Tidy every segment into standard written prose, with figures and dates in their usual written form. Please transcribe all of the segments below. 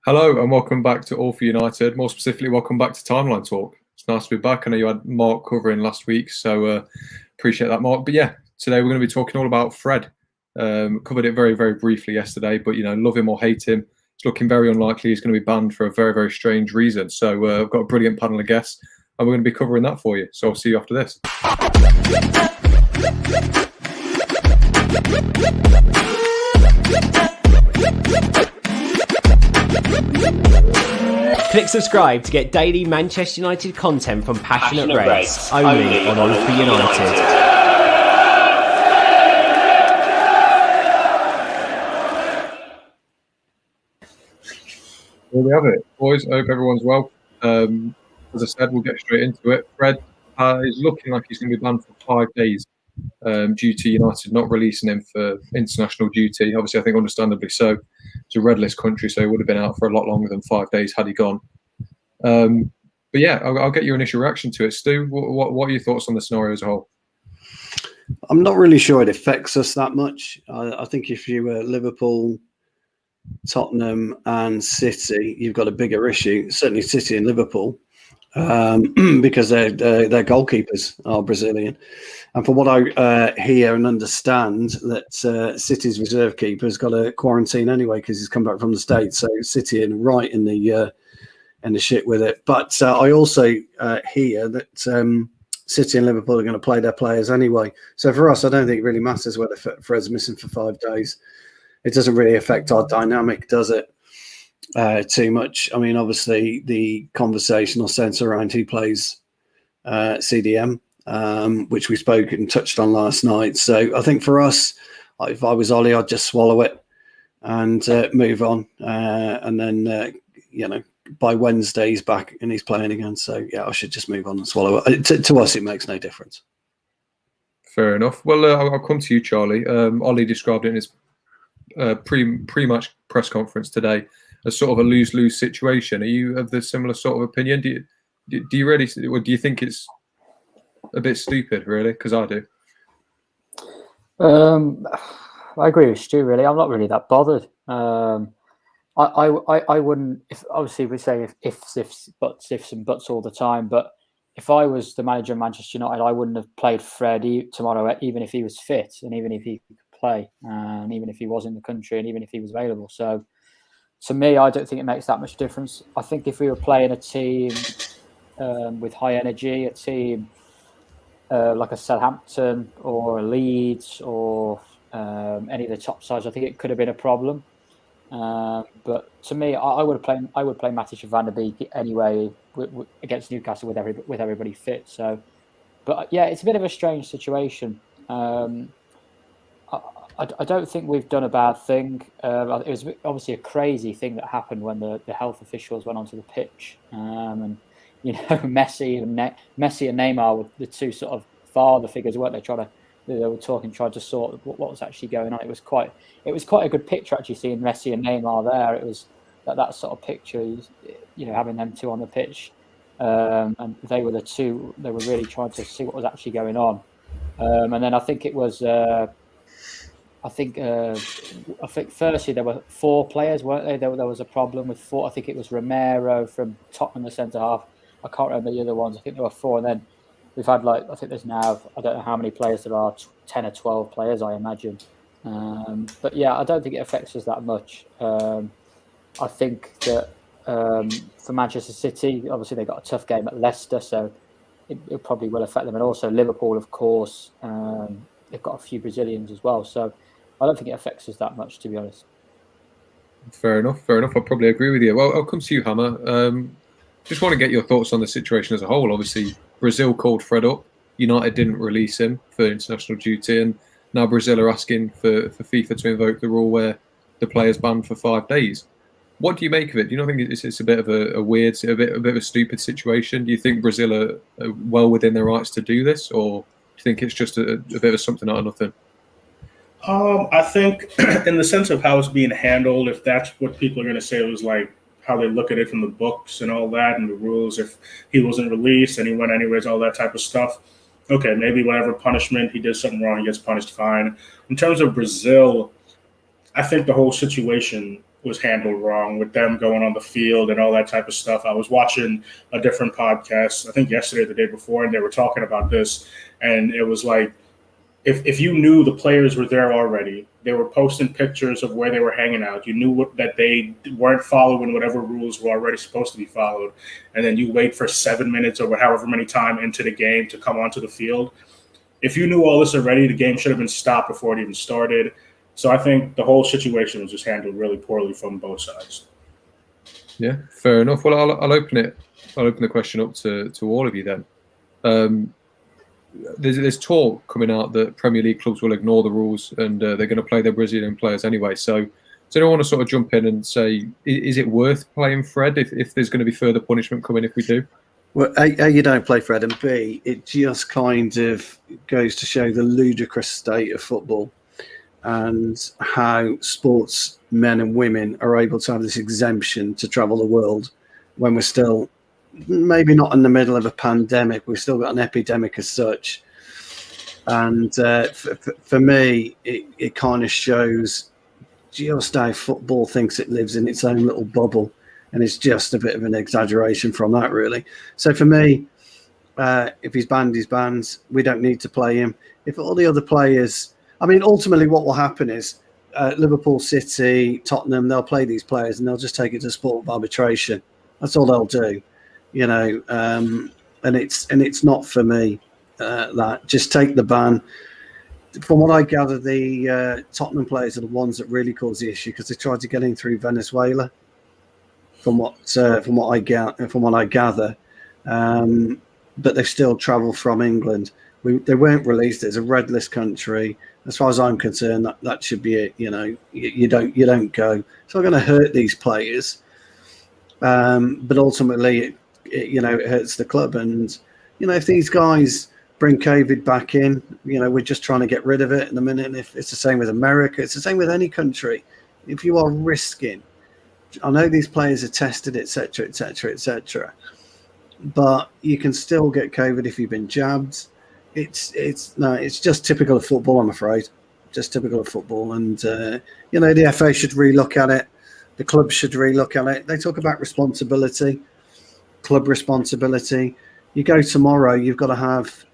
Hello and welcome back to All for United. More specifically, welcome back to Timeline Talk. It's nice to be back. I know you had Mark covering last week, so appreciate that, Mark. But yeah, today we're going to be talking all about Fred. Covered it very, very briefly yesterday, but love him or hate him, it's looking very unlikely he's going to be banned for a very, very strange reason. So I've got a brilliant panel of guests, and we're going to be covering that for you. So I'll see you after this. Click subscribe to get daily Manchester United content from Passionate Reds, only on All for United. Here we have it, boys. I hope everyone's well. As I said, we'll get straight into it. Fred is looking like he's going to be banned for 5 days due to United not releasing him for international duty. Obviously, I think understandably so. It's a red list country, so he would have been out for a lot longer than 5 days had he gone. But yeah, I'll get your initial reaction to it. Stu, what are your thoughts on the scenario as a whole? I'm not really sure it affects us that much. I think if you were Liverpool, Tottenham and City, you've got a bigger issue. Certainly City and Liverpool, because their goalkeepers are Brazilian. And from what I hear and understand, that City's reserve keeper's got a quarantine anyway because he's come back from the States. So City are right in the shit with it. But I also hear that City and Liverpool are going to play their players anyway. So for us, I don't think it really matters whether Fred's missing for 5 days. It doesn't really affect our dynamic, does it? Too much. I mean, obviously, the conversational sense around who plays CDM, which we spoke and touched on last night. So I think for us, if I was Ollie, I'd just swallow it and move on. And then, by Wednesday, he's back and he's playing again. So, yeah, I should just move on and swallow it. To us, it makes no difference. Fair enough. Well, I'll come to you, Charlie. Ollie described it in his pre-match press conference today as sort of a lose-lose situation. Are you of the similar sort of opinion? Do you really, or do you think it's a bit stupid, really? Because I do. I agree with Stu. Really, I'm not really that bothered. I wouldn't. If obviously we say ifs, and buts all the time. But if I was the manager of Manchester United, I wouldn't have played Fred tomorrow, even if he was fit, and even if he could play, and even if he was in the country, and even if he was available. So, to me, I don't think it makes that much difference. I think if we were playing a team with high energy, a team like a Southampton or a Leeds or any of the top sides, I think it could have been a problem. But to me, I would play Matic and Van der Beek anyway against Newcastle with everybody fit. So, but yeah, it's a bit of a strange situation. I don't think we've done a bad thing. It was obviously a crazy thing that happened when the health officials went onto the pitch, and Messi and Neymar were the two sort of father figures, weren't they? They were trying to sort what was actually going on. It was quite a good picture actually seeing Messi and Neymar there. It was that sort of picture, having them two on the pitch, and they were the two. They were really trying to see what was actually going on, and then I think it was. I think firstly there were 4 players, weren't they? There was a problem with 4. I think it was Romero from Tottenham, the centre half. I can't remember the other ones. I think there were 4, and then we've had I think there's now, I don't know how many players there are, 10 or 12 players, I imagine. But yeah, I don't think it affects us that much. I think that for Manchester City, obviously they got a tough game at Leicester, so it probably will affect them. And also Liverpool, of course, they've got a few Brazilians as well. So I don't think it affects us that much, to be honest. Fair enough. I probably agree with you. Well, I'll come to you, Hammer. Just want to get your thoughts on the situation as a whole. Obviously, Brazil called Fred up. United didn't release him for international duty, and now Brazil are asking for FIFA to invoke the rule where the player's banned for 5 days. What do you make of it? Do you not think it's a bit of a weird, a bit of a stupid situation? Do you think Brazil are well within their rights to do this, or do you think it's just a bit of something out of nothing? I think in the sense of how it's being handled, if that's what people are going to say, it was like how they look at it from the books and all that and the rules. If he wasn't released and he went anyways, all that type of stuff. Okay, maybe whatever punishment, he did something wrong, he gets punished, fine. In terms of Brazil, I think the whole situation was handled wrong with them going on the field and all that type of stuff. I was watching a different podcast, I think yesterday or the day before, and they were talking about this. And it was like, if you knew the players were there already, they were posting pictures of where they were hanging out, you knew that they weren't following whatever rules were already supposed to be followed, and then you wait for 7 minutes or however many time into the game to come onto the field. If you knew all this already, the game should have been stopped before it even started. So I think the whole situation was just handled really poorly from both sides. Yeah, fair enough. Well, I'll open the question up to all of you then. There's talk coming out that Premier League clubs will ignore the rules and they're going to play their Brazilian players anyway. So I don't want to sort of jump in and say, is it worth playing Fred if there's going to be further punishment coming if we do? Well, A, you don't play Fred, and B, it just kind of goes to show the ludicrous state of football and how sports men and women are able to have this exemption to travel the world when we're still maybe not in the middle of a pandemic. We've still got an epidemic as such. And for me, it kind of shows just how football thinks it lives in its own little bubble. And it's just a bit of an exaggeration from that, really. So for me, if he's banned, he's banned. We don't need to play him. If all the other players... I mean, ultimately what will happen is Liverpool, City, Tottenham, they'll play these players and they'll just take it to sport of arbitration. That's all they'll do. And it's not for me that. Just take the ban. From what I gather, the Tottenham players are the ones that really cause the issue because they tried to get in through Venezuela. From what I gather, but they still travel from England. They weren't released. It's a red list country. As far as I'm concerned, that should be it. You don't go. It's not going to hurt these players, but ultimately, it hurts the club. And if these guys bring COVID back in, we're just trying to get rid of it in a minute. And if it's the same with America, it's the same with any country. If you are risking, I know these players are tested, etc., etc., etc., but you can still get COVID if you've been jabbed. It's just typical of football, I'm afraid. Just typical of football. And the FA should relook at it. The club should relook at it. They talk about responsibility, club responsibility. You go tomorrow, you've got to have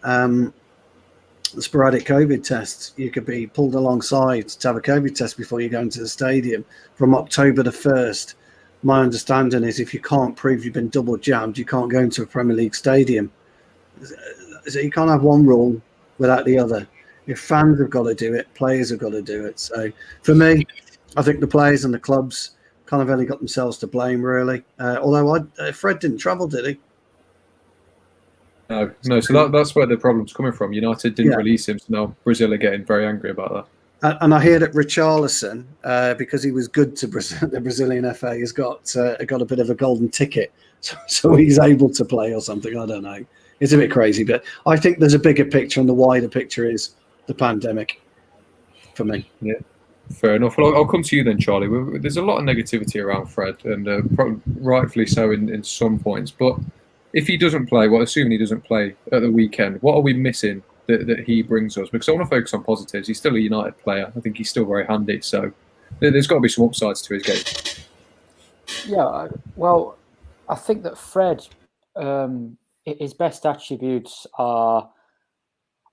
sporadic COVID tests. You could be pulled alongside to have a COVID test before you go into the stadium from October the 1st. My understanding is if you can't prove you've been double jabbed, you can't go into a Premier League stadium. So you can't have one rule without the other. If fans have got to do it, players have got to do it. So for me, I think the players and the clubs kind of only got themselves to blame, really. Although Fred didn't travel, did he? No. So that's where the problem's coming from. United didn't release him, so now Brazil are getting very angry about that. And I hear that Richarlison, because he was good to the Brazilian FA, has got a bit of a golden ticket, so he's able to play or something. I don't know. It's a bit crazy, but I think there's a bigger picture, and the wider picture is the pandemic for me. Yeah, fair enough. Well, I'll come to you then, Charlie. There's a lot of negativity around Fred, and rightfully so in some points. But if he doesn't play, well, assuming he doesn't play at the weekend, what are we missing that he brings us? Because I want to focus on positives. He's still a United player. I think he's still very handy. So there's got to be some upsides to his game. Yeah, well, I think that Fred, his best attributes are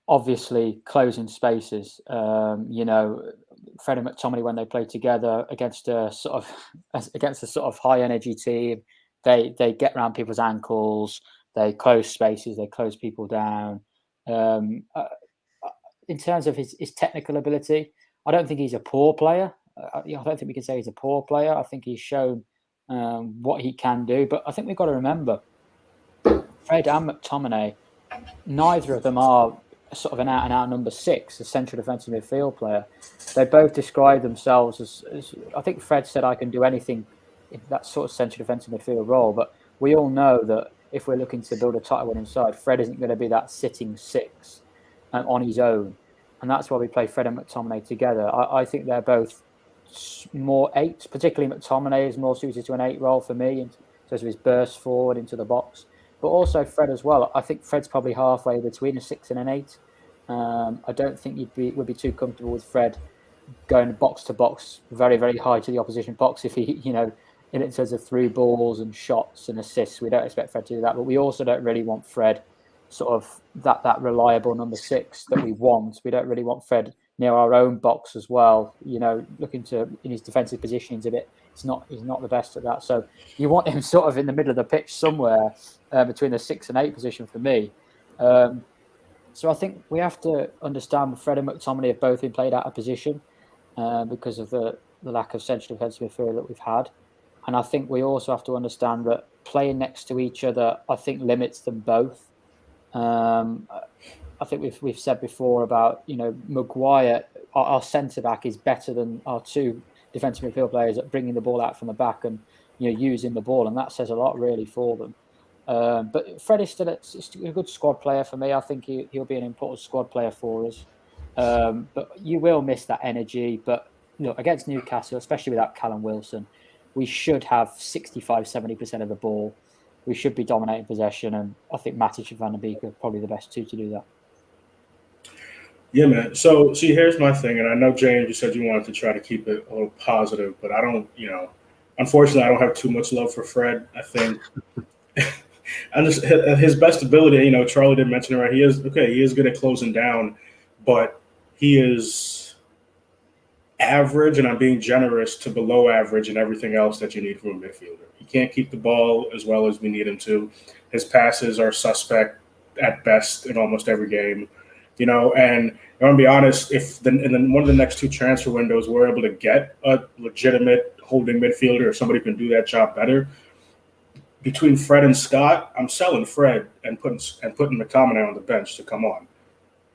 obviously closing spaces. Fred and McTominay, when they play together against a sort of high energy team, they get around people's ankles, they close spaces, they close people down. In terms of his technical ability, I don't think he's a poor player. I don't think we can say he's a poor player. I think he's shown what he can do. But I think we've got to remember, Fred and McTominay, neither of them are sort of an out-and-out number 6, a central defensive midfield player. They both describe themselves as I think Fred said, I can do anything in that sort of central defensive midfield role. But we all know that if we're looking to build a title-winning side, Fred isn't going to be that sitting 6 on his own. And that's why we play Fred and McTominay together. I think they're both more 8s, particularly McTominay is more suited to an 8 role for me in terms of his burst forward into the box. But also Fred as well. I think Fred's probably halfway between a 6 and an 8. I don't think would be too comfortable with Fred going box to box, very, very high to the opposition box. If he, in terms of through balls and shots and assists, we don't expect Fred to do that. But we also don't really want Fred sort of that reliable number 6 that we want. We don't really want Fred near our own box as well. Looking to in his defensive positioning a bit. He's not the best at that. So you want him sort of in the middle of the pitch somewhere between the 6 and 8 position for me. So I think we have to understand Fred and McTominay have both been played out of position because of the lack of central defensive midfield that we've had. And I think we also have to understand that playing next to each other, I think, limits them both. I think we've said before about, Maguire, our centre-back is better than our 2 defensive midfield players at bringing the ball out from the back and, using the ball. And that says a lot really for them. But Fred is still a good squad player for me. I think he'll be an important squad player for us. But you will miss that energy. But against Newcastle, especially without Callum Wilson, we should have 65-70% of the ball. We should be dominating possession, and I think Matic and Van der Beek are probably the best 2 to do that. Yeah, man. So see, here's my thing, and I know, James, you said you wanted to try to keep it a little positive, but I don't, unfortunately, I don't have too much love for Fred. I think and his best ability, Charlie did mention it, right? He is good at closing down, but he is average, and I'm being generous, to below average and everything else that you need from a midfielder. He can't keep the ball as well as we need him to. His passes are suspect at best in almost every game, and I'm going to be honest, if in one of the next 2 transfer windows we're able to get a legitimate holding midfielder, or somebody can do that job better, between Fred and Scott, I'm selling Fred and putting McTominay on the bench to come on,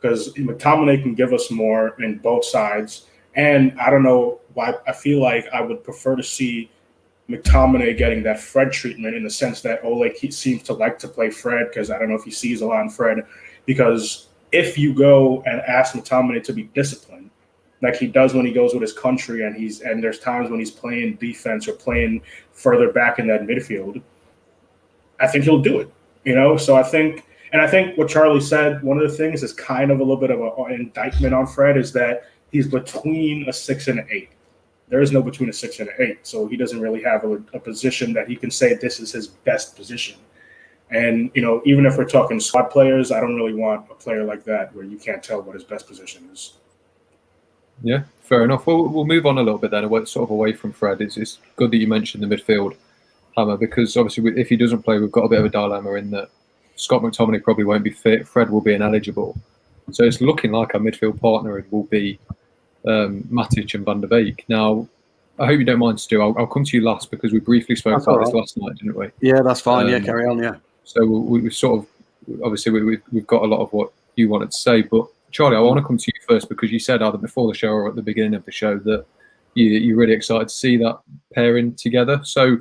because McTominay can give us more in both sides. And I don't know why, I feel like I would prefer to see McTominay getting that Fred treatment, in the sense that Ole seems to like to play Fred, because I don't know if he sees a lot in Fred. Because if you go and ask McTominay to be disciplined, like he does when he goes with his country, and there's times when he's playing defense or playing further back in that midfield, I think he'll do it. So I think what Charlie said, one of the things is kind of a little bit of an indictment on Fred, is that he's between a 6 and an 8. There is no between a 6 and an 8. So he doesn't really have a position that he can say this is his best position. And, even if we're talking squad players, I don't really want a player like that where you can't tell what his best position is. Yeah, fair enough. Well, we'll move on a little bit then, sort of away from Fred. It's good that you mentioned the midfield, Hammer, because obviously if he doesn't play, we've got a bit of a dilemma in that Scott McTominay probably won't be fit. Fred will be ineligible. So it's looking like our midfield partnering will be Matic and Van der Beek. Now, I hope you don't mind, Stu. I'll come to you last, because we briefly spoke about this last night, didn't we? Yeah, that's fine. Carry on. Yeah. So we sort of, obviously, we've got a lot of what you wanted to say. But Charlie, I want to come to you first, because you said either before the show or at the beginning of the show that you're really excited to see that pairing together. So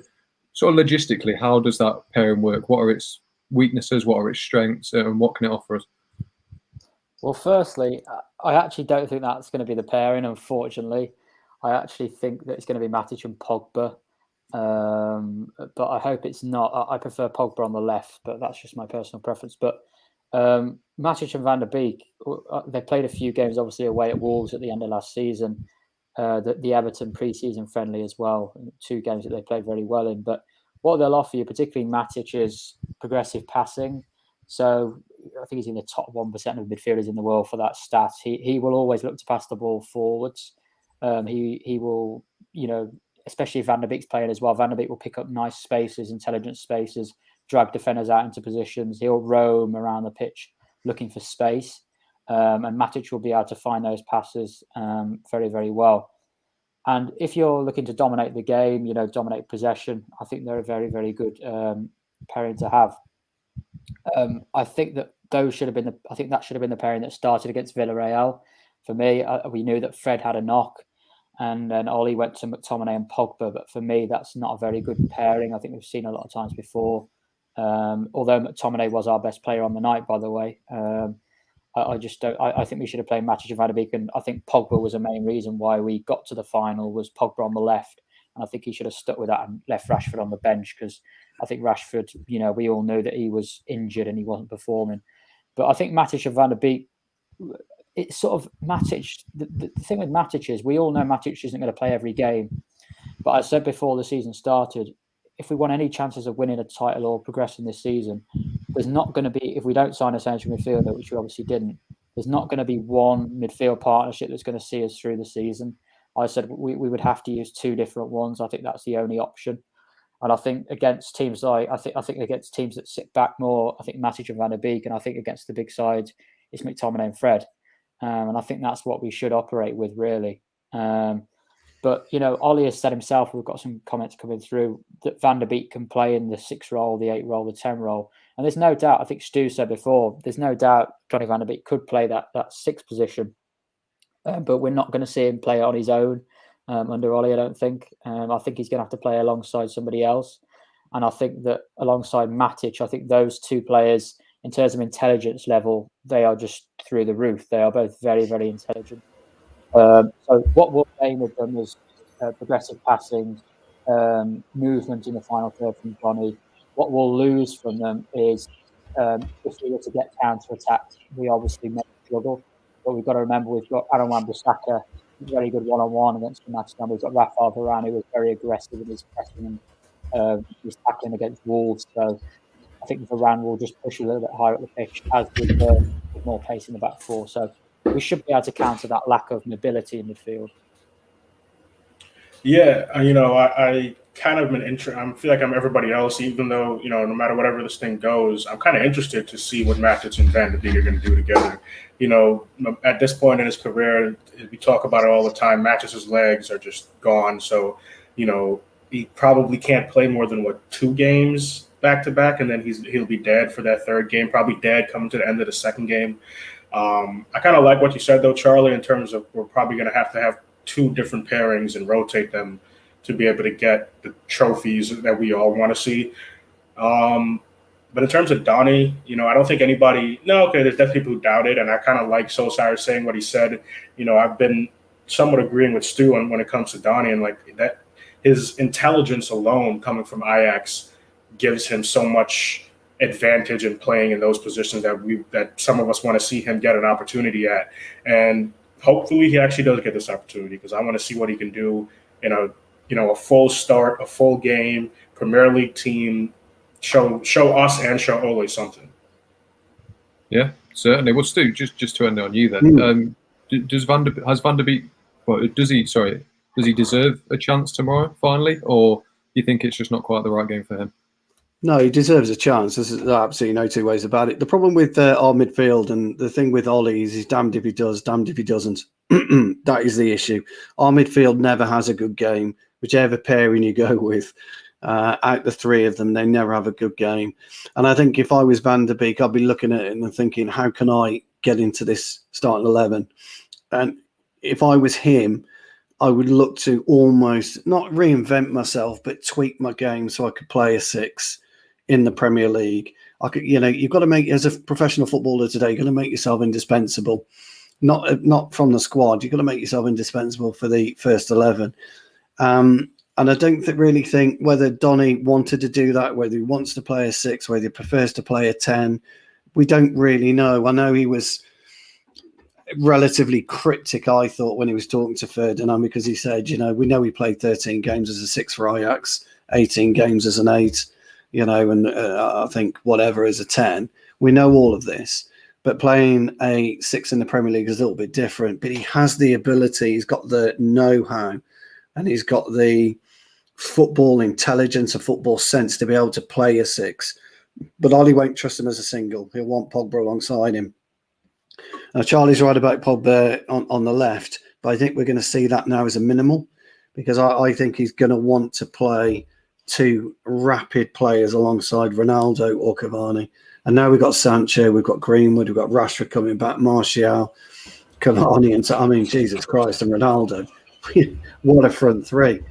sort of logistically, how does that pairing work? What are its weaknesses? What are its strengths? And what can it offer us? Well, firstly, I actually don't think that's going to be the pairing, unfortunately. I actually think that it's going to be Matic and Pogba. But I hope it's not. I prefer Pogba on the left, but that's just my personal preference. But Matic and Van der Beek, they played a few games, obviously, away at Wolves at the end of last season. The Everton pre-season friendly as well. 2 games that they played very well in. But what they'll offer you, particularly Matic, is progressive passing. So I think he's in the top 1% of midfielders in the world for that stat. He will always look to pass the ball forwards. He will, especially if Van der Beek's playing as well. Van der Beek will pick up nice spaces, intelligent spaces, drag defenders out into positions. He'll roam around the pitch looking for space. And Matic will be able to find those passes very, very well. And if you're looking to dominate the game, dominate possession, I think they're a very, very good pairing to have. I think that that should have been the pairing that started against Villarreal. For me, we knew that Fred had a knock, and then Ollie went to McTominay and Pogba. But for me, that's not a very good pairing. I think we've seen a lot of times before. Although McTominay was our best player on the night, by the way. I just don't. I think we should have played Matic and Van der Beek, and I think Pogba was the main reason why we got to the final. Was Pogba on the left, and I think he should have stuck with that and left Rashford on the bench, because I think Rashford, we all knew that he was injured and he wasn't performing. But I think Matic and Van der Beek, it's sort of Matic. The thing with Matic is we all know Matic isn't going to play every game. But I said before the season started, if we want any chances of winning a title or progressing this season, there's not going to be, if we don't sign a central midfielder, which we obviously didn't, there's not going to be one midfield partnership that's going to see us through the season. I said we would have to use two different ones. I think that's the only option. And I think against teams like, I think against teams that sit back more, I think Matic and Van der Beek, and I think against the big sides, it's McTominay and Fred. And I think that's what we should operate with, really. But, Ollie has said himself, we've got some comments coming through, that Van der Beek can play in the 6 role, the 8 role, the 10 role. And there's no doubt, I think Stu said before, there's no doubt Johnny Van der Beek could play that 6 position. But we're not going to see him play on his own under Ollie, I don't think. I think he's going to have to play alongside somebody else. And I think that alongside Matic, I think those two players, in terms of intelligence level, they are just through the roof. They are both very, very intelligent. So what we'll aim with them is progressive passing, movement in the final third from Johnny. What we'll lose from them is if we were to get counter-attacked, we obviously may struggle. But we've got to remember we've got Aaron Wan-Bissaka, very good one-on-one against the match. And we've got Rafael Varane, who was very aggressive in his pressing and his tackling against Wolves. So I think Varane will just push a little bit higher up the pitch, as with more pace in the back four. So we should be able to counter that lack of mobility in midfield. Yeah, I kind of I feel like I'm everybody else, even though, no matter whatever this thing goes, I'm kind of interested to see what Matic and Van der Beek are going to do together. At this point in his career, we talk about it all the time, Matic's legs are just gone. So, he probably can't play more than, 2 games back-to-back, and then he'll be dead for that 3rd game, probably dead coming to the end of the 2nd game. I kind of like what you said, though, Charlie, in terms of we're probably going to have 2 different pairings and rotate them to be able to get the trophies that we all want to see. But in terms of Donny, I don't think anybody – no, okay, there's definitely people who doubt it, and I kind of like Solskjaer saying what he said. I've been somewhat agreeing with Stu when it comes to Donny, and like that his intelligence alone coming from Ajax gives him so much advantage in playing in those positions that some of us want to see him get an opportunity at. And hopefully he actually does get this opportunity, because I want to see what he can do in a full start, a full game, Premier League team, show us and show Ole something. Yeah, certainly. Well, Stu, just to end on you then, does Van der Beek, does he deserve a chance tomorrow finally, or do you think it's just not quite the right game for him? No, he deserves a chance. There's absolutely no 2 ways about it. The problem with our midfield, and the thing with Ollie, is he's damned if he does, damned if he doesn't. That is the issue. Our midfield never has a good game, whichever pairing you go with. Out the 3 of them, they never have a good game. And I think if I was Van der Beek, I'd be looking at it and thinking, how can I get into this starting 11? And if I was him, I would look to almost not reinvent myself, but tweak my game so I could play a 6 in the Premier League. I could, you've got to make, as a professional footballer today, you've got to make yourself indispensable. Not from the squad. You've got to make yourself indispensable for the first 11. And I don't really think whether Donny wanted to do that, whether he wants to play a 6, whether he prefers to play a 10. We don't really know. I know he was relatively cryptic, I thought, when he was talking to Ferdinand, because he said, we know he played 13 games as a 6 for Ajax, 18 games as an 8, and I think whatever as a 10. We know all of this. But playing a 6 in the Premier League is a little bit different. But he has the ability, he's got the know-how, and he's got the football intelligence, a football sense to be able to play a 6. But Ollie won't trust him as a single. He'll want Pogba alongside him. Now, Charlie's right about Pogba on the left, but I think we're going to see that now as a minimal, because I think he's going to want to play 2 rapid players alongside Ronaldo or Cavani. And now we've got Sancho, we've got Greenwood, we've got Rashford coming back, Martial, Cavani, and Jesus Christ, and Ronaldo. What a front 3.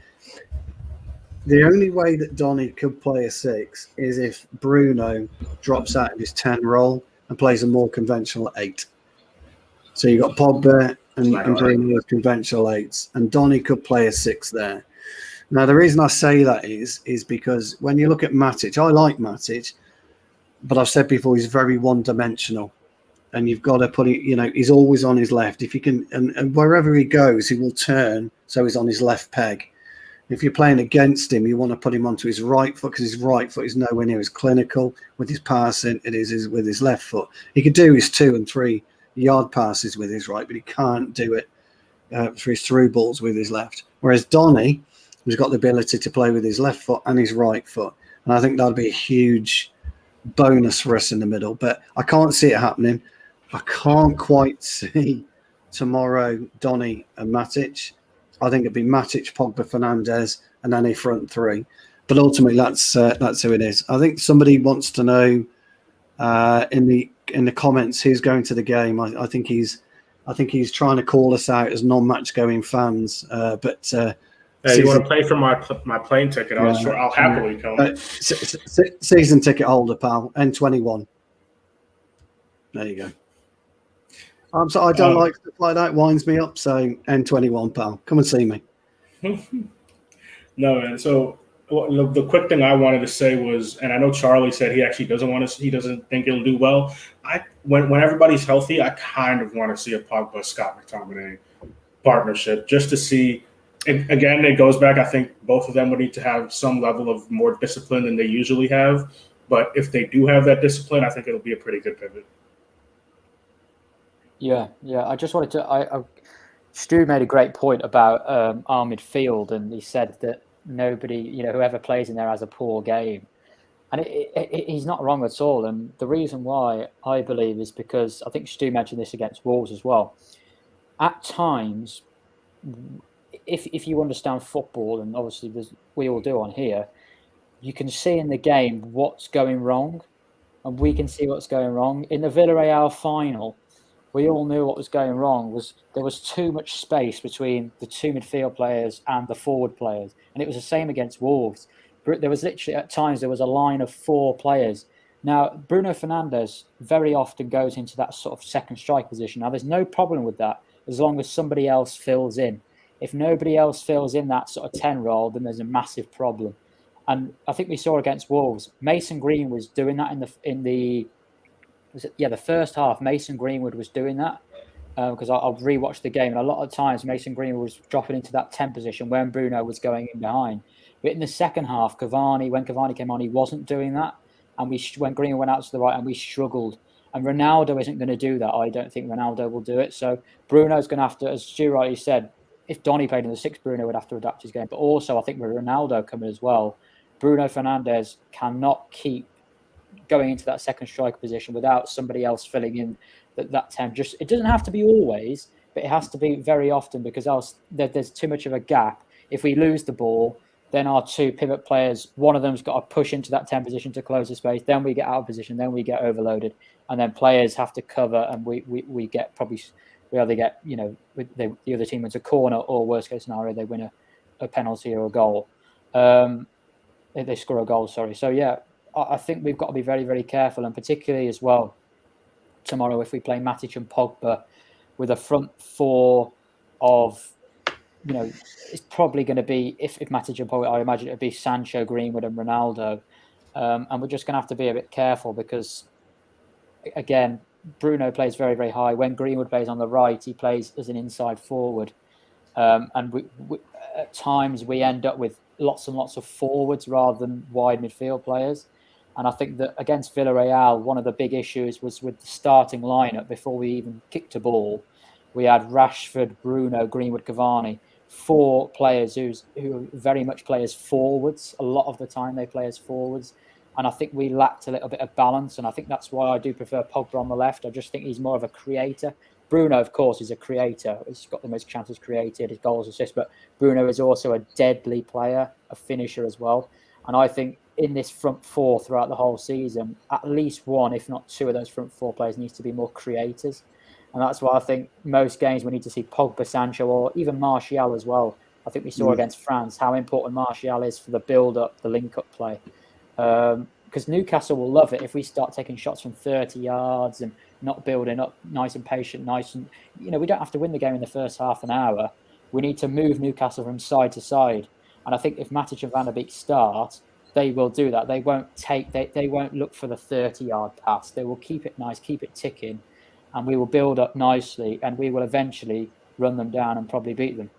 The only way that Donny could play a 6 is if Bruno drops out of his 10 role and plays a more conventional 8. So you've got Pogba and Bruno as conventional 8s, and Donny could play a 6 there. Now, the reason I say that is because when you look at Matic, I like Matic, but I've said before he's very one-dimensional. and you've got to put it. He's always on his left. If you can, and wherever he goes, he will turn so he's on his left peg. If you're playing against him, you want to put him onto his right foot because his right foot is nowhere near as clinical with his passing it is with his left foot. He could do his 2 and 3 yard passes with his right, but he can't do it for his through balls with his left. Whereas Donny has got the ability to play with his left foot and his right foot. And I think that'd be a huge bonus for us in the middle. But I can't see it happening. I can't quite see tomorrow Donny and Matic. I think it'd be Matic, Pogba, Fernandes, and then a front 3. But ultimately, that's who it is. I think somebody wants to know in the comments who's going to the game. I think he's trying to call us out as non-match going fans. But you want to play for my plane ticket? I'll happily come. Season ticket holder, pal. N21. There you go. So I don't like stuff like that. Winds me up. So N21, pal. Come and see me. No, man. So the quick thing I wanted to say was, and I know Charlie said he actually he doesn't think it'll do well. When everybody's healthy, I kind of want to see a Pogba Scott McTominay partnership just to see. Again, it goes back. I think both of them would need to have some level of more discipline than they usually have. But if they do have that discipline, I think it'll be a pretty good pivot. Yeah. I just wanted to. Stu made a great point about our midfield, and he said that nobody, whoever plays in there has a poor game, and he's not wrong at all. And the reason why I believe is because I think Stu mentioned this against Wolves as well. At times, if you understand football, and obviously we all do on here, you can see in the game what's going wrong, and we can see what's going wrong. In the Villarreal final, we all knew what was going wrong. There was too much space between the 2 midfield players and the forward players, and it was the same against Wolves. There was literally at times there was a line of 4 players. Now Bruno Fernandes very often goes into that sort of second strike position. Now there's no problem with that as long as somebody else fills in. If nobody else fills in that sort of 10 role, then there's a massive problem. And I think we saw against Wolves, Mason Green was doing that in the first half. Mason Greenwood was doing that because I'll rewatch the game, and a lot of times Mason Greenwood was dropping into that 10 position when Bruno was going in behind. But in the second half, when Cavani came on, he wasn't doing that, and when Greenwood went out to the right, and we struggled. And Ronaldo isn't going to do that. I don't think Ronaldo will do it. So Bruno's going to have to, as Stu rightly said, if Donny played in the 6, Bruno would have to adapt his game. But also, I think with Ronaldo coming as well, Bruno Fernandes cannot keep going into that second striker position without somebody else filling in that 10. It doesn't have to be always, but it has to be very often, because else there's too much of a gap. If we lose the ball, then our 2 pivot players, one of them's got to push into that 10 position to close the space. Then we get out of position. Then we get overloaded, and then players have to cover, and we get probably we either get the other team wins a corner, or worst case scenario they win a penalty or a goal. They score a goal. Sorry. So yeah. I think we've got to be very, very careful, and particularly as well tomorrow if we play Matic and Pogba with a front 4 of, it's probably going to be, if Matic and Pogba, I imagine it'd be Sancho, Greenwood and Ronaldo. And we're just going to have to be a bit careful because, again, Bruno plays very, very high. When Greenwood plays on the right, he plays as an inside forward. And we at times we end up with lots and lots of forwards rather than wide midfield players. And I think that against Villarreal, one of the big issues was with the starting lineup before we even kicked a ball. We had Rashford, Bruno, Greenwood, Cavani, 4 players who very much play as forwards. A lot of the time they play as forwards. And I think we lacked a little bit of balance. And I think that's why I do prefer Pogba on the left. I just think he's more of a creator. Bruno, of course, is a creator. He's got the most chances created, his goals, assists. But Bruno is also a deadly player, a finisher as well. And I think in this front 4 throughout the whole season, at least 1, if not 2 of those front 4 players needs to be more creators. And that's why I think most games we need to see Pogba, Sancho, or even Martial as well. I think we saw against France how important Martial is for the build-up, the link-up play. Because Newcastle will love it if we start taking shots from 30 yards and not building up nice and patient, we don't have to win the game in the first half an hour. We need to move Newcastle from side to side. And I think if Matic and Van der Beek start, they will do that. They won't look for the 30-yard pass. They will keep it nice, keep it ticking. and we will build up nicely, and we will eventually run them down and probably beat them.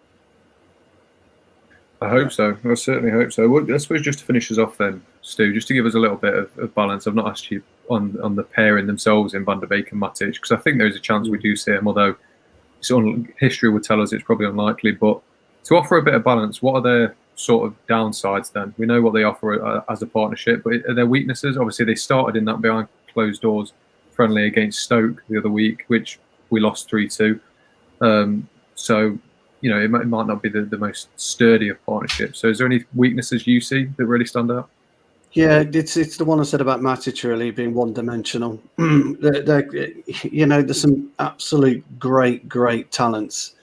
I hope so. I certainly hope so. Well, I suppose just to finish us off then, Stu, just to give us a little bit of balance. I've not asked you on the pairing themselves in Van der Beek and Matic, because I think there is a chance we do see him, although history would tell us it's probably unlikely. But to offer a bit of balance, what are their sort of downsides then? We know what they offer as a partnership, but are there weaknesses? Obviously, they started in that behind closed doors friendly against Stoke the other week, which we lost 3-2. So, you know, it might not be the most sturdy of partnerships. So is there any weaknesses you see that really stand out? Yeah, it's the one I said about Matic really being one-dimensional. You know, there's some absolute great talents,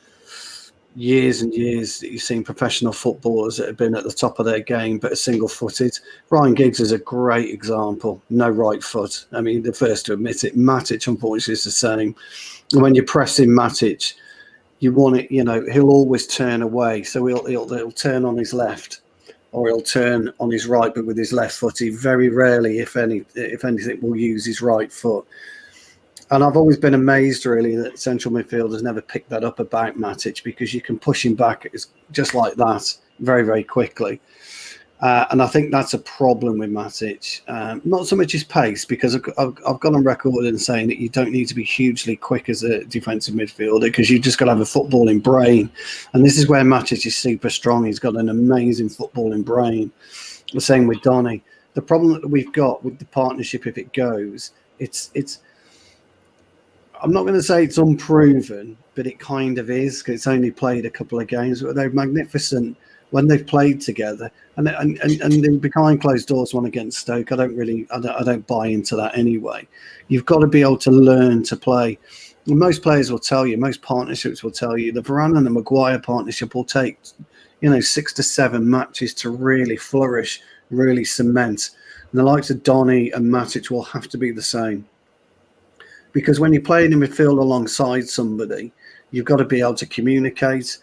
years and years that you've seen professional footballers that have been at the top of their game but are single-footed. Ryan Giggs is a great example. No right foot. I mean, the first to admit it. Matic, unfortunately, is the same. And when you're pressing Matic, you want it, you know, he'll always turn away. So he'll turn on his left, or he'll turn on his right, but with his left foot. He very rarely, if anything, will use his right foot. And I've always been amazed, really, that central midfielders never picked that up about Matic, because you can push him back just like that very quickly. And I think that's a problem with Matic. Not so much his pace, because I've gone on record in saying that you don't need to be hugely quick as a defensive midfielder, because you've just got to have a footballing brain. And this is where Matic is super strong. He's got an amazing footballing brain. The same with Donny. The problem that we've got with the partnership, if it goes, it's I'm not going to say it's unproven, but it kind of is, because it's only played a couple of games, but they're magnificent when they've played together, and then behind closed doors, one against Stoke. I don't buy into that anyway. You've got to be able to learn to play. And most players will tell you, most partnerships will tell you, the Varane and the Maguire partnership will take, 6 to 7 matches to really flourish, really cement. And the likes of Donny and Matic will have to be the same. Because when you're playing in midfield alongside somebody, you've got to be able to communicate.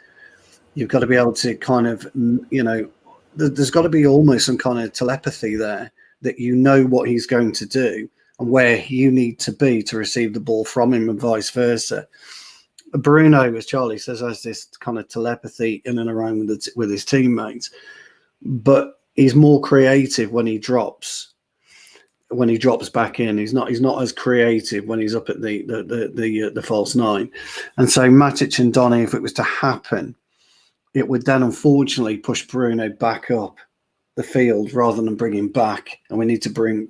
You've got to be able to kind of, there's got to be almost some kind of telepathy there, that you know what he's going to do and where you need to be to receive the ball from him, and vice versa. Bruno, as Charlie says, has this kind of telepathy in and around with his teammates, but he's more creative when he drops back in. He's not as creative when he's up at the false nine. And so Matic and Donny, if it was to happen, it would then unfortunately push Bruno back up the field rather than bring him back. And we need to bring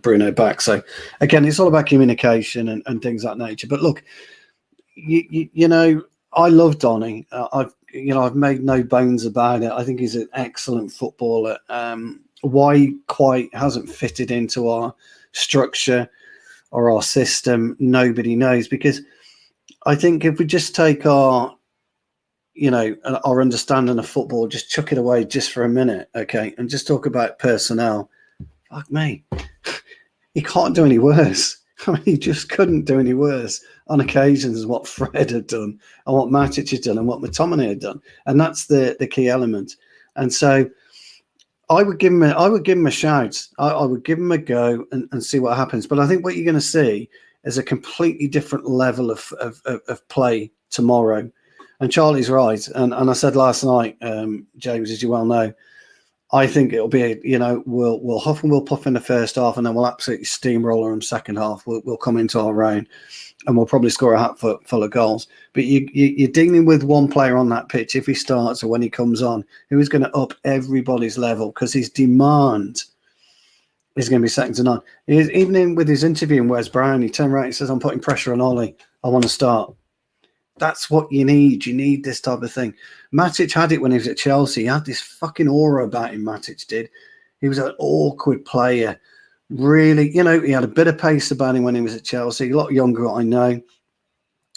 Bruno back. So again, it's all about communication and things of that nature. But look, I love Donny. I've made no bones about it. I think he's an excellent footballer. Why he quite hasn't fitted into our structure or our system, nobody knows. Because I think if we just take our understanding of football, just chuck it away just for a minute, okay, and just talk about personnel. Fuck me, he can't do any worse. I mean, he just couldn't do any worse on occasions as what Fred had done, and what Matic had done, and what McTominay had done, and that's the key element. And so, I would give him a shout. I would give him a go and see what happens. But I think what you're going to see is a completely different level of play tomorrow. And Charlie's right. And I said last night, James, as you well know, I think it'll be, we'll huff and we'll puff in the first half, and then we'll absolutely steamroller them second half. We'll come into our own, and we'll probably score a hat full of goals. But you're dealing with one player on that pitch, if he starts or when he comes on, who is going to up everybody's level, because his demand is going to be second to none. Even with his interview in Wes Brown, he turned around and says, "I'm putting pressure on Ollie. I want to start." That's what you need. You need this type of thing. Matic had it when he was at Chelsea. He had this fucking aura about him, Matic did. He was an awkward player. Really, he had a bit of pace about him when he was at Chelsea. A lot younger, I know.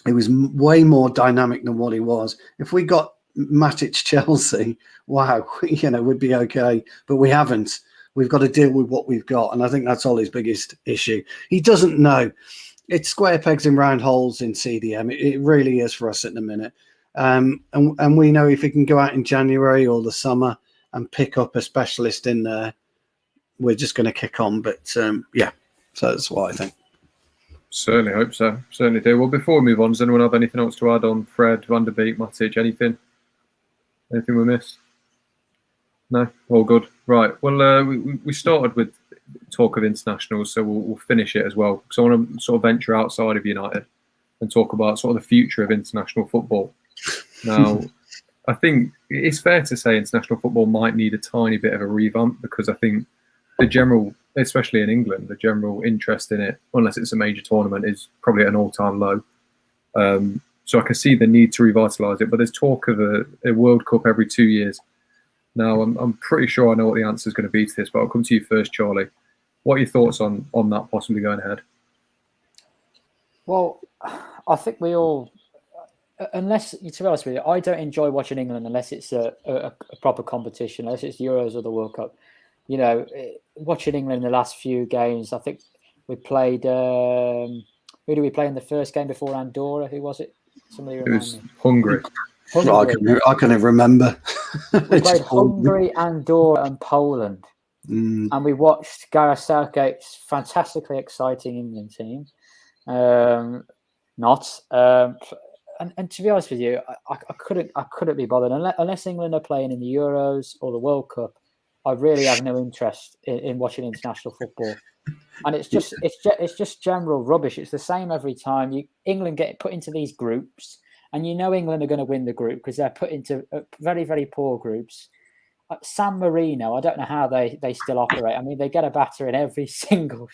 He was way more dynamic than what he was. If we got Matic Chelsea, wow, we'd be okay. But we haven't. We've got to deal with what we've got. And I think that's Ollie's biggest issue. He doesn't know. It's square pegs in round holes in CDM. It really is for us at the minute. And we know if we can go out in January or the summer and pick up a specialist in there, we're just going to kick on. But, so that's what I think. Certainly hope so. Certainly do. Well, before we move on, does anyone have anything else to add on Fred, Van der Beek, Matic, anything? Anything we missed? No? All good. Right. Well, we started with talk of internationals, so we'll finish it as well. Because I want to sort of venture outside of United and talk about sort of the future of international football. Now, I think it's fair to say international football might need a tiny bit of a revamp, because I think the general, especially in England, the general interest in it, unless it's a major tournament, is probably at an all-time low. So I can see the need to revitalise it, but there's talk of a World Cup every 2 years. Now, I'm pretty sure I know what the answer is going to be to this, but I'll come to you first, Charlie. What are your thoughts on that possibly going ahead? Well, I think we all, unless, to be honest with you, I don't enjoy watching England unless it's a proper competition, unless it's Euros or the World Cup. You know, watching England in the last few games, I think we played, who did we play in the first game before Andorra? Who was it? Somebody remind me. It was Hungary. I can remember. We played Hungary, Andorra, and Poland, and we watched Gareth Southgate's fantastically exciting England team. And to be honest with you, I couldn't be bothered unless England are playing in the Euros or the World Cup. I really have no interest in watching international football, and it's just general rubbish. It's the same every time. England get put into these groups. And you know England are going to win the group because they're put into very, very poor groups. San Marino, I don't know how they still operate. I mean, they get a batter in every single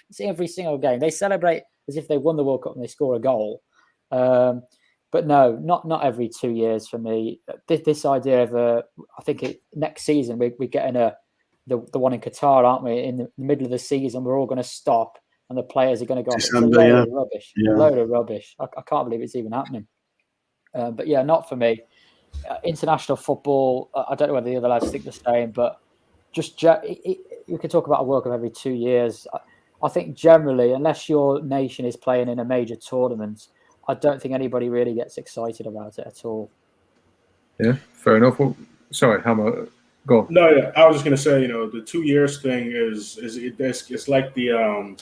game. They celebrate as if they won the World Cup and they score a goal. But no, not every 2 years for me. This idea of I think next season we're getting the one in Qatar, aren't we? In the middle of the season, we're all going to stop and the players are going to go. December, it's a load of rubbish. Yeah. A load of rubbish. I can't believe it's even happening. But yeah, not for me. International football, I don't know whether the other lads think the same, but just you can talk about a World Cup every 2 years. I think generally, unless your nation is playing in a major tournament, I don't think anybody really gets excited about it at all. Yeah, fair enough. Well, sorry, Hammer, go on. No, yeah, I was just going to say, the 2 years thing it's like the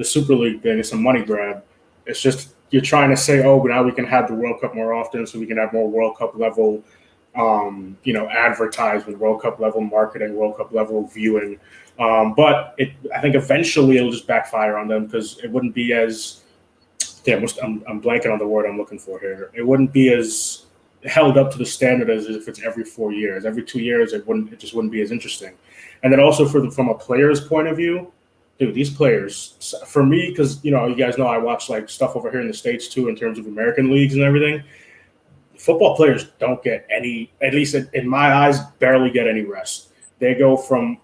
Super League thing. It's a money grab. It's just, you're trying to say, but now we can have the World Cup more often, so we can have more World Cup level, advertisement, World Cup level marketing, World Cup level viewing. But I think eventually it'll just backfire on them because it wouldn't be as, I'm blanking on the word I'm looking for here. It wouldn't be as held up to the standard as if it's every 4 years. Every 2 years, it just wouldn't be as interesting. And then also from a player's point of view, dude, these players, for me, because, you guys know I watch like stuff over here in the States too, in terms of American leagues and everything. Football players don't get any, at least in my eyes, barely get any rest. They go from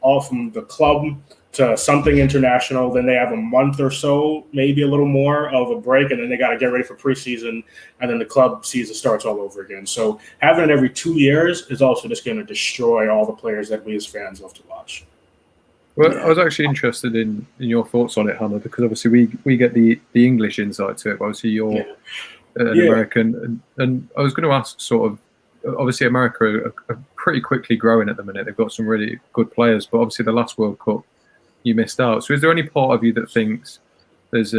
the club to something international, then they have a month or so, maybe a little more of a break, and then they got to get ready for preseason, and then the club season starts all over again. So having it every 2 years is also just going to destroy all the players that we as fans love to watch. Well, I was actually interested in your thoughts on it, Hannah, because obviously we get the English insight to it. But obviously, you're an American, and I was going to ask, sort of, obviously America are pretty quickly growing at the minute. They've got some really good players, but obviously the last World Cup you missed out. So, is there any part of you that thinks there's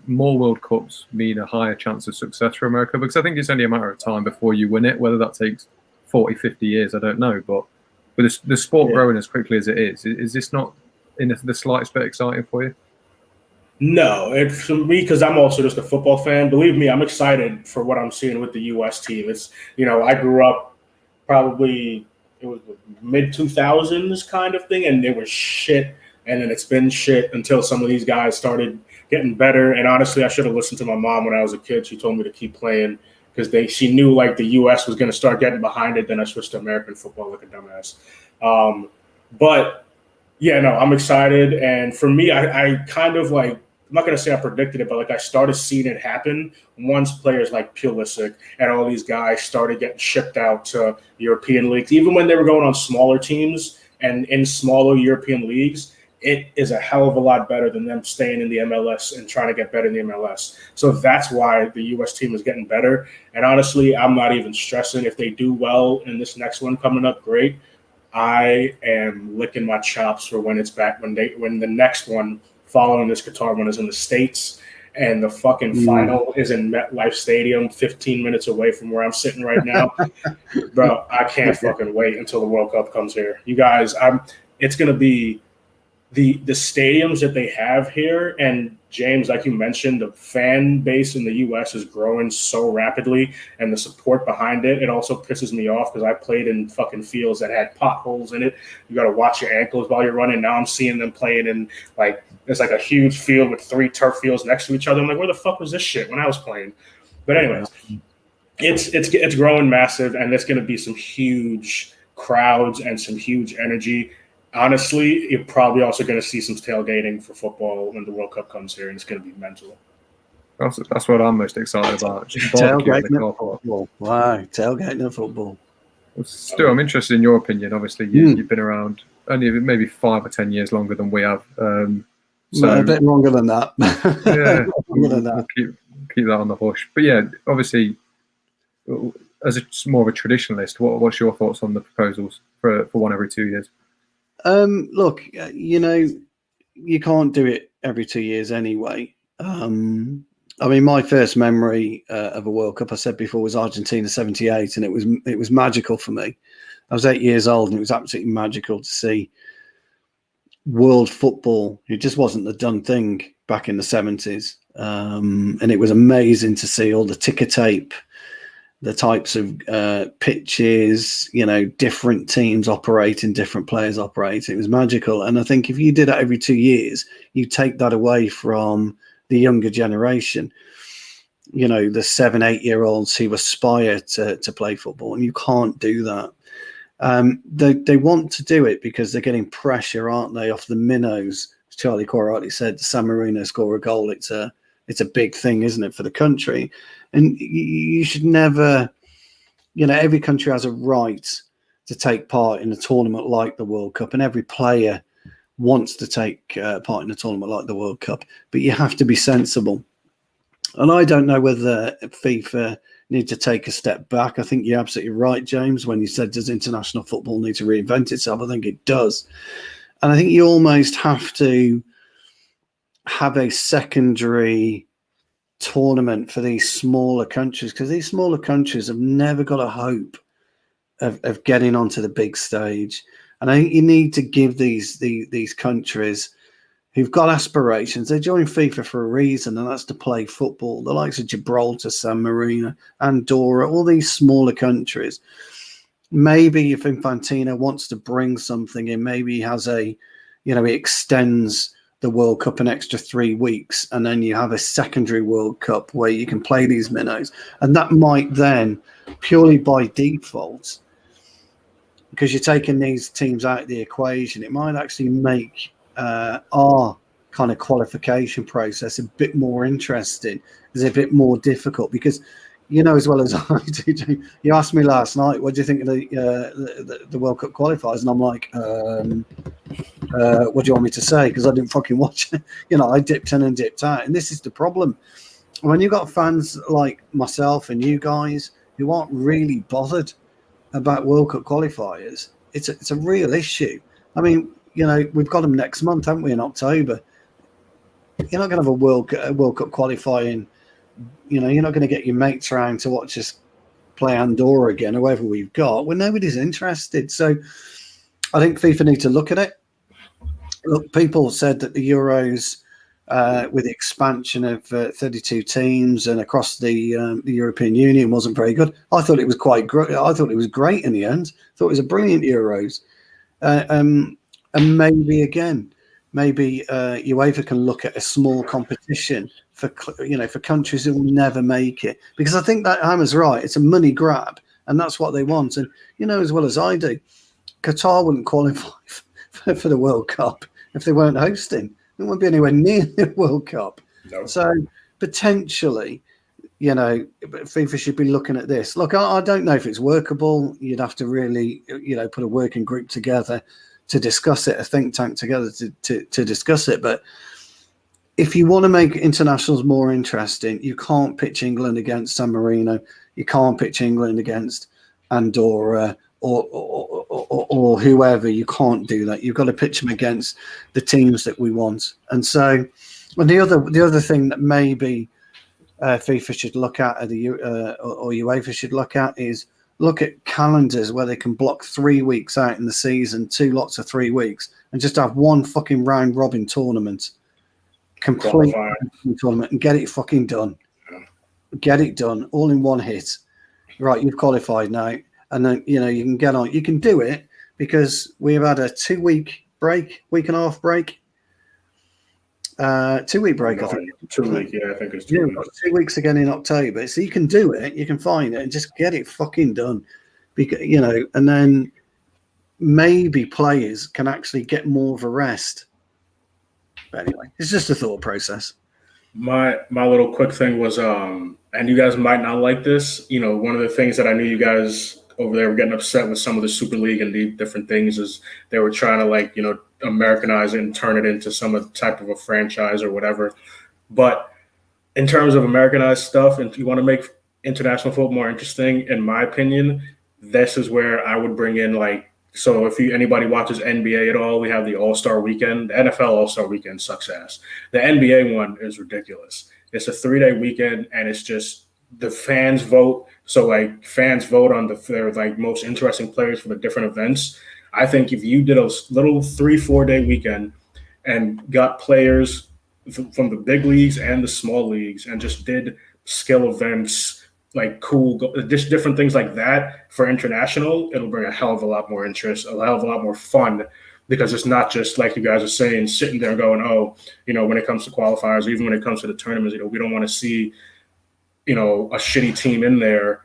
more World Cups mean a higher chance of success for America? Because I think it's only a matter of time before you win it. Whether that takes 40, 50 years, I don't know, but. With the sport growing as quickly as it is this not in the slightest bit exciting for you? No, for me, because I'm also just a football fan. Believe me, I'm excited for what I'm seeing with the U.S. team. It's, I grew up probably, it was mid 2000s kind of thing, and it was shit. And then it's been shit until some of these guys started getting better. And honestly, I should have listened to my mom when I was a kid. She told me to keep playing because she knew like the U.S. was going to start getting behind it. Then I switched to American football like a dumbass. But yeah, no, I'm excited. And for me, I kind of like, I'm not going to say I predicted it, but like I started seeing it happen once players like Pulisic and all these guys started getting shipped out to European leagues, even when they were going on smaller teams and in smaller European leagues. It is a hell of a lot better than them staying in the MLS and trying to get better in the MLS. So that's why the U.S. team is getting better. And honestly, I'm not even stressing if they do well in this next one coming up. Great. I am licking my chops for when it's back, when the next one following this Qatar one is in the States. and the fucking final is in MetLife Stadium, 15 minutes away from where I'm sitting right now. Bro, I can't fucking wait until the World Cup comes here. You guys, it's going to be the stadiums that they have here. And James, like you mentioned, the fan base in the US is growing so rapidly, and the support behind it. It also pisses me off because I played in fucking fields that had potholes in it. You got to watch your ankles while you're running. Now I'm seeing them playing in like, there's like a huge field with 3 turf fields next to each other. I'm like, where the fuck was this shit when I was playing? But anyways, it's growing massive, and there's going to be some huge crowds and some huge energy. Honestly, you're probably also going to see some tailgating for football when the World Cup comes here, and it's going to be mental. That's what I'm most excited about. Tailgating of football. Wow, tailgating of football. Stu, I'm interested in your opinion. Obviously, you've been around only maybe 5 or 10 years longer than we have. So a bit longer than that. Yeah, longer than that. Keep that on the hush. But yeah, obviously, as more of a traditionalist, what's your thoughts on the proposals for one every 2 years? Look, you can't do it every 2 years anyway. I mean, my first memory of a World Cup, I said before, was Argentina '78, and it was magical for me. I was 8 years old, and it was absolutely magical to see world football. It just wasn't the done thing back in the 70s, and it was amazing to see all the ticker tape, the types of pitches, different teams operating, different players operating. It was magical. And I think if you did that every 2 years, you take that away from the younger generation, the 7, 8 year olds who aspire to play football. And you can't do that. They want to do it because they're getting pressure, aren't they, off the minnows. As Charlie Corr rightly said, San Marino score a goal. It's a big thing, isn't it, for the country? And you should never, every country has a right to take part in a tournament like the World Cup, and every player wants to take part in a tournament like the World Cup, but you have to be sensible. And I don't know whether FIFA need to take a step back. I think you're absolutely right, James, when you said, does international football need to reinvent itself? I think it does. And I think you almost have to have a secondary tournament for these smaller countries, because these smaller countries have never got a hope of getting onto the big stage. And I think you need to give these countries who've got aspirations, they join FIFA for a reason, and that's to play football. The likes of Gibraltar, San Marino, Andorra, all these smaller countries. Maybe if Infantino wants to bring something in, maybe he has he extends the World Cup an extra 3 weeks, and then you have a secondary World Cup where you can play these minnows. And that might then, purely by default, because you're taking these teams out of the equation, it might actually make our kind of qualification process a bit more interesting, is a bit more difficult, because as well as I do, you asked me last night, what do you think of the World Cup qualifiers? And I'm like, what do you want me to say? Because I didn't fucking watch it. I dipped in and dipped out. And this is the problem. When you've got fans like myself and you guys who aren't really bothered about World Cup qualifiers, it's a real issue. I mean, we've got them next month, haven't we, in October? You're not going to have a World Cup qualifying. You're not going to get your mates around to watch us play Andorra again, or whoever we've got, when nobody's interested. So I think FIFA need to look at it. Look, people said that the Euros, with the expansion of 32 teams and across the European Union, wasn't very good. I thought it was quite great. I thought it was great in the end. I thought it was a brilliant Euros. And maybe UEFA can look at a small competition for countries who will never make it, because I think that Hammer's right. It's a money grab, and that's what they want. And as well as I do, Qatar wouldn't qualify for the World Cup if they weren't hosting. It won't be anywhere near the World Cup. No. So potentially, FIFA should be looking at this. Look, I don't know if it's workable. You'd have to really, put a working group together to discuss it, a think tank together to discuss it. But if you want to make internationals more interesting, you can't pitch England against San Marino. You can't pitch England against Andorra or whoever. You can't do that. You've got to pitch them against the teams that we want. And so, and the other thing that maybe FIFA should look at, or UEFA should look at, is look at calendars where they can block 3 weeks out in the season, 2 lots of 3 weeks, and just have one fucking round robin tournament, complete tournament, and get it fucking done. Get it done all in one hit. Right, you've qualified now, and then you can get on. You can do it because we've had a 2-week break, week and a half break. 2-week break, I think. 2 weeks, yeah, I think it's 2 weeks. 2 weeks again in October. So you can do it, you can find it, and just get it fucking done. Because and then maybe players can actually get more of a rest. But anyway, it's just a thought process. My little quick thing was, and you guys might not like this. One of the things that I knew you guys over there were getting upset with some of the Super League and the different things is they were trying to Americanize it and turn it into some type of a franchise or whatever. But in terms of Americanized stuff, and if you want to make international football more interesting, in my opinion, this is where I would bring in so if anybody watches NBA at all, we have the All-Star Weekend. The NFL All-Star Weekend sucks ass. The NBA one is ridiculous. It's a 3-day weekend, and it's just the fans vote. So fans vote on their most interesting players for the different events. I think if you did a little 3-4 day weekend and got players from the big leagues and the small leagues and just did skill events, just different things like that for international, it'll bring a hell of a lot more interest, a hell of a lot more fun, because it's not just like you guys are saying, sitting there going, when it comes to qualifiers, or even when it comes to the tournaments, we don't want to see, a shitty team in there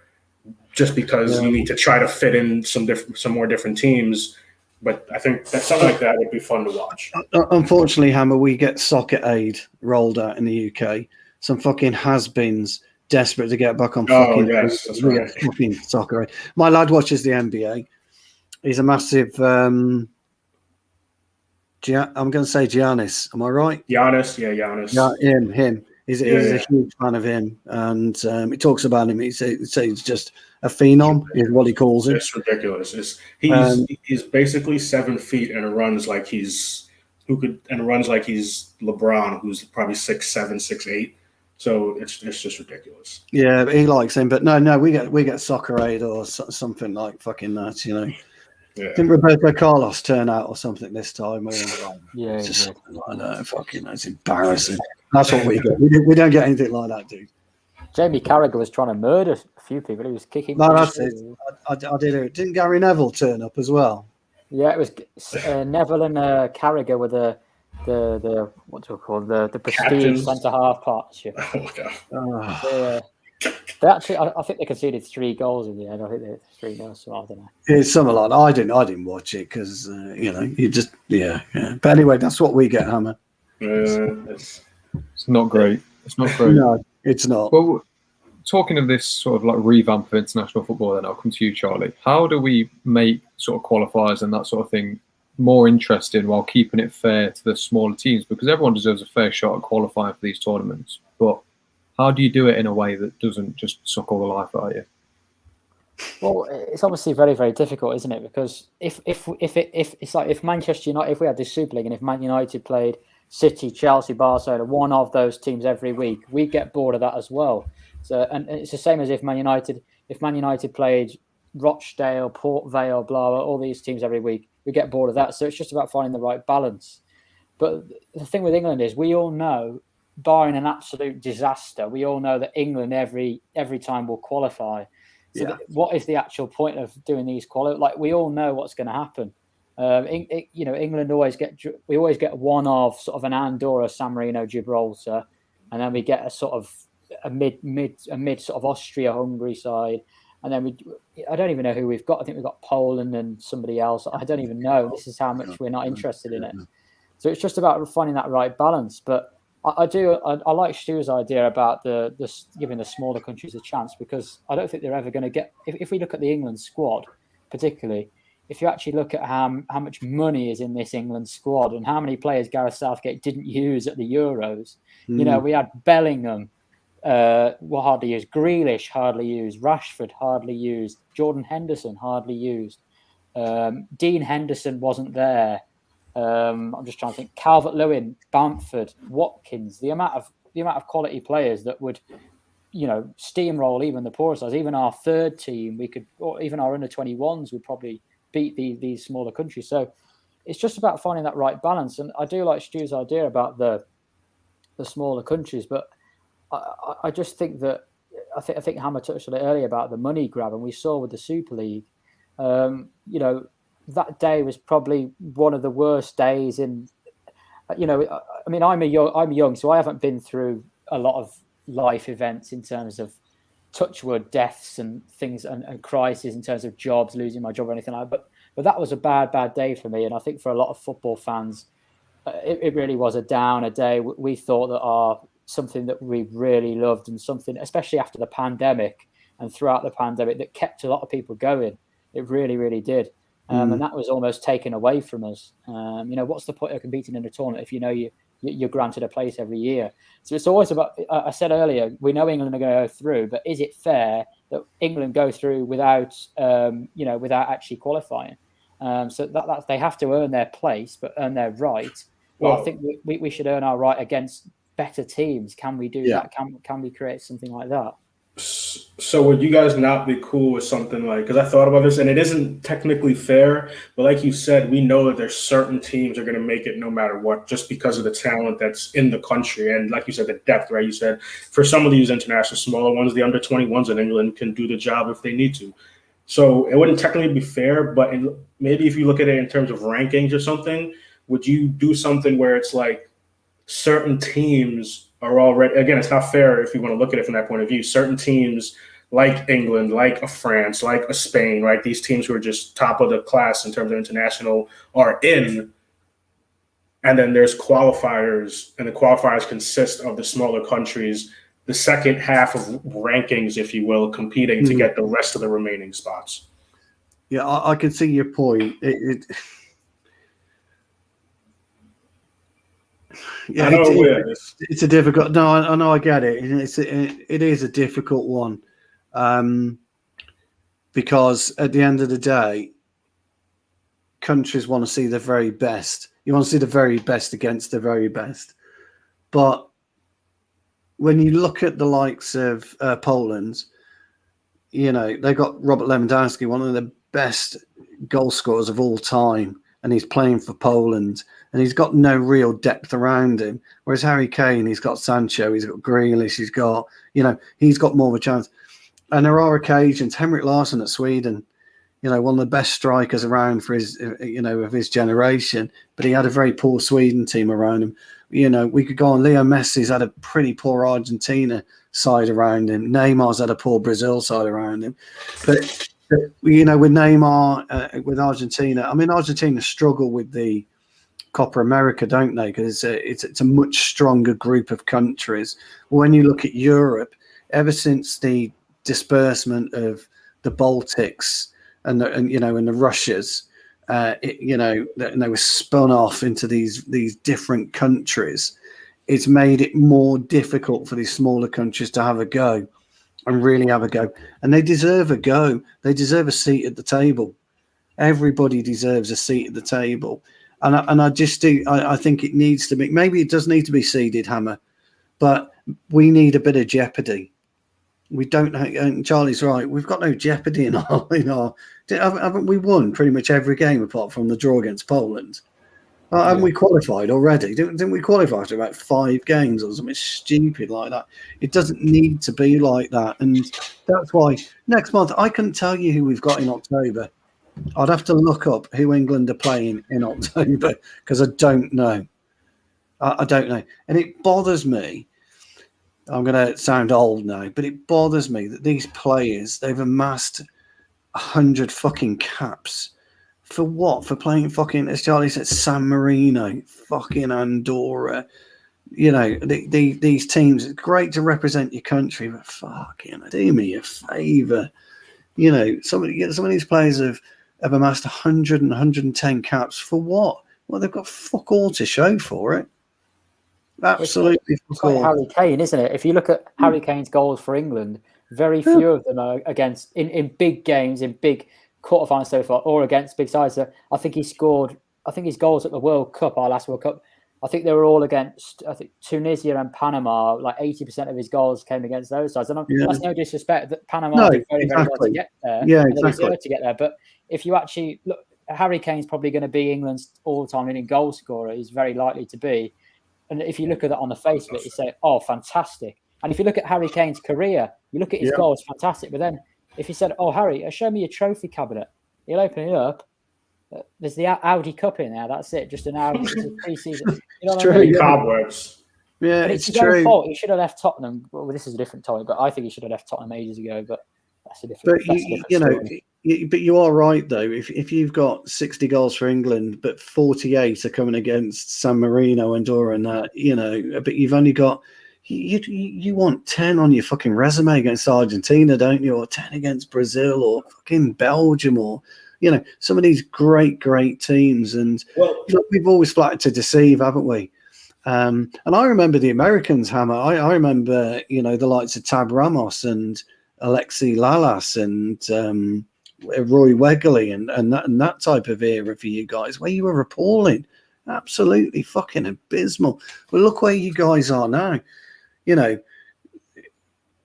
just because you need to try to fit in some more different teams. But I think that something like that would be fun to watch. Unfortunately, Hammer, we get Soccer Aid rolled out in the UK. Some fucking has-beens desperate to get back on fucking, that's right. Fucking Soccer Aid. My lad watches the NBA. He's a massive I'm going to say Giannis. Am I right? Giannis, yeah, Giannis. Yeah, him. He's a huge fan of him, and he talks about him. He says he's just a phenom, is what he calls him. It's ridiculous. He's basically 7 feet and runs like he's LeBron, who's probably 6'7", 6'8". So it's just ridiculous. Yeah, but he likes him. But no, we get Soccer Aid or something like fucking that. Yeah. Didn't Roberto Carlos turn out or something this time? Yeah, just something like that. Fucking, that's embarrassing. That's what we get. We don't get anything like that, dude. Jamie Carragher was trying to murder a few people. He was kicking. No, that's it. I did it. Didn't Gary Neville turn up as well? Yeah, it was Neville and Carragher with the what's it called, the prestige centre half partnership. Oh my God. They actually, I think they conceded 3 goals in the end. I think they had 3-0, so I don't know. It's something like that. I didn't watch it because you just yeah. But anyway, that's what we get, Hammer. It's not great. It's not great. No, it's not. Well, talking of this sort of revamp of international football, then I'll come to you, Charlie. How do we make sort of qualifiers and that sort of thing more interesting while keeping it fair to the smaller teams? Because everyone deserves a fair shot at qualifying for these tournaments, but how do you do it in a way that doesn't just suck all the life out of you? Well, it's obviously very, very difficult, isn't it? Because if it's like if Manchester United, if we had this Super League and if Man United played City, Chelsea, Barcelona, one of those teams every week, we'd get bored of that as well. So, and it's the same as if Man United played Rochdale, Port Vale, blah, all these teams every week, we get bored of that. So it's just about finding the right balance. But the thing with England is we all know, barring an absolute disaster, we all know that England every time will qualify. So what is the actual point of doing these we all know what's going to happen. England always get one of sort of an Andorra, San Marino, Gibraltar, and then we get a sort of a mid sort of Austria, Hungary side, and then I don't even know who we've got. I think we've got Poland and somebody else. I don't even know. This is how much we're not interested in it. So it's just about finding that right balance. But I like Stu's idea about the giving the smaller countries a chance, because I don't think they're ever going to get. If we look at the England squad, particularly, if you actually look at how much money is in this England squad and how many players Gareth Southgate didn't use at the Euros, we had Bellingham, hardly used, Grealish hardly used, Rashford hardly used, Jordan Henderson hardly used. Dean Henderson wasn't there. I'm just trying to think. Calvert-Lewin, Bamford, Watkins. The amount of quality players that would, steamroll even the poorest sides. Even our third team, or even our under 21s would probably beat these smaller countries. So it's just about finding that right balance. And I do like Stu's idea about the smaller countries, but I just think that I think Hammer touched on it earlier about the money grab, and we saw with the Super League. That day was probably one of the worst days in. I'm young, so I haven't been through a lot of life events in terms of touchwood deaths and things and crises in terms of jobs, losing my job or anything like that. But that was a bad day for me, and I think for a lot of football fans, it really was a downer day. We thought that something that we really loved, and something, especially after the pandemic and throughout the pandemic, that kept a lot of people going. It really, really did. And that was almost taken away from us. What's the point of competing in a tournament if you're granted a place every year? So it's always about, I said earlier, we know England are going to go through, but is it fair that England go through without actually qualifying? So that they have to earn their place, but earn their right. Well, I think we should earn our right against better teams. Can we do that? Can we create something like that? So would you guys not be cool with something like, because I thought about this and it isn't technically fair, but like you said, we know that there's certain teams are going to make it no matter what, just because of the talent that's in the country. And like you said, the depth, right? You said for some of these international smaller ones, the under 21s in England can do the job if they need to. So it wouldn't technically be fair, but maybe if you look at it in terms of rankings or something, would you do something where it's like certain teams are already, again, it's not fair if you want to look at it from that point of view. Certain teams like England, like a France, like a Spain, right? These teams who are just top of the class in terms of international are in. And then there's qualifiers, and the qualifiers consist of the smaller countries, the second half of rankings, if you will, competing to get the rest of the remaining spots. Yeah, I can see your point. Yeah, it's a difficult. No, I know, I get it. It is a difficult one, because at the end of the day, countries want to see the very best. You want to see the very best against the very best. But when you look at the likes of Poland, they got Robert Lewandowski, one of the best goal scorers of all time, and he's playing for Poland. And he's got no real depth around him. Whereas Harry Kane, he's got Sancho, he's got Grealish, he's got more of a chance. And there are occasions, Henrik Larsson at Sweden, one of the best strikers around for his, of his generation, but he had a very poor Sweden team around him. We could go on. Leo Messi's had a pretty poor Argentina side around him. Neymar's had a poor Brazil side around him. But with Neymar, with Argentina, Argentina struggle with the Copa America, don't they? Because it's a much stronger group of countries. When you look at Europe, ever since the disbursement of the Baltics and the Russias, they were spun off into these different countries. It's made it more difficult for these smaller countries to have a go and really have a go. And they deserve a go. They deserve a seat at the table. Everybody deserves a seat at the table. And I just do. I think it needs to be. Maybe it does need to be seeded, Hammer, but we need a bit of jeopardy. We don't. And Charlie's right. We've got no jeopardy in our. Haven't we won pretty much every game apart from the draw against Poland? Haven't we qualified already? Didn't we qualify after about 5 games or something stupid like that? It doesn't need to be like that, and that's why next month I couldn't tell you who we've got in October. I'd have to look up who England are playing in October because I don't know. I don't know. And it bothers me. I'm going to sound old now, but it bothers me that these players, they've amassed 100 fucking caps. For what? For playing fucking, as Charlie said, San Marino, fucking Andorra. These teams, it's great to represent your country, but fucking do me a favour. Some of these players have amassed 100 and 110 caps for what? Well, they've got fuck all to show for it. Absolutely fuck all. Harry Kane, isn't it? If you look at Harry Kane's goals for England, very few of them are against in big games, in big quarterfinals so far, or against big sides. So I think he scored. I think his goals at the World Cup, our last World Cup, I think they were all against, I think, Tunisia and Panama. Like 80% of his goals came against those sides. And that's no disrespect. That Panama did very, very well to get there. Yeah, and they deserved to get there. But if you actually look, Harry Kane's probably going to be England's all-time leading goal scorer. He's very likely to be. And if you look at that on the face of it, you say, "Oh, fantastic." And if you look at Harry Kane's career, you look at his goals, fantastic. But then if you said, "Oh, Harry, show me your trophy cabinet," he'll open it up. There's the Audi Cup in there. That's it. Just an Audi pre-season. You know what I mean? Cobwebs. Yeah, it's true. Fault. He should have left Tottenham. Well, this is a different topic, but I think he should have left Tottenham ages ago. But that's a different. But you are right though. If you've got 60 goals for England, but 48 are coming against San Marino, Andorra, and that, but you've only got you want 10 on your fucking resume against Argentina, don't you? Or 10 against Brazil, or fucking Belgium, or some of these great teams. And we've always flattered to deceive, haven't we? And I remember the Americans, Hammer. I remember, the likes of Tab Ramos and Alexi Lalas and Roy Wegley and that type of era for you guys, where you were appalling, absolutely fucking abysmal. But look where you guys are now,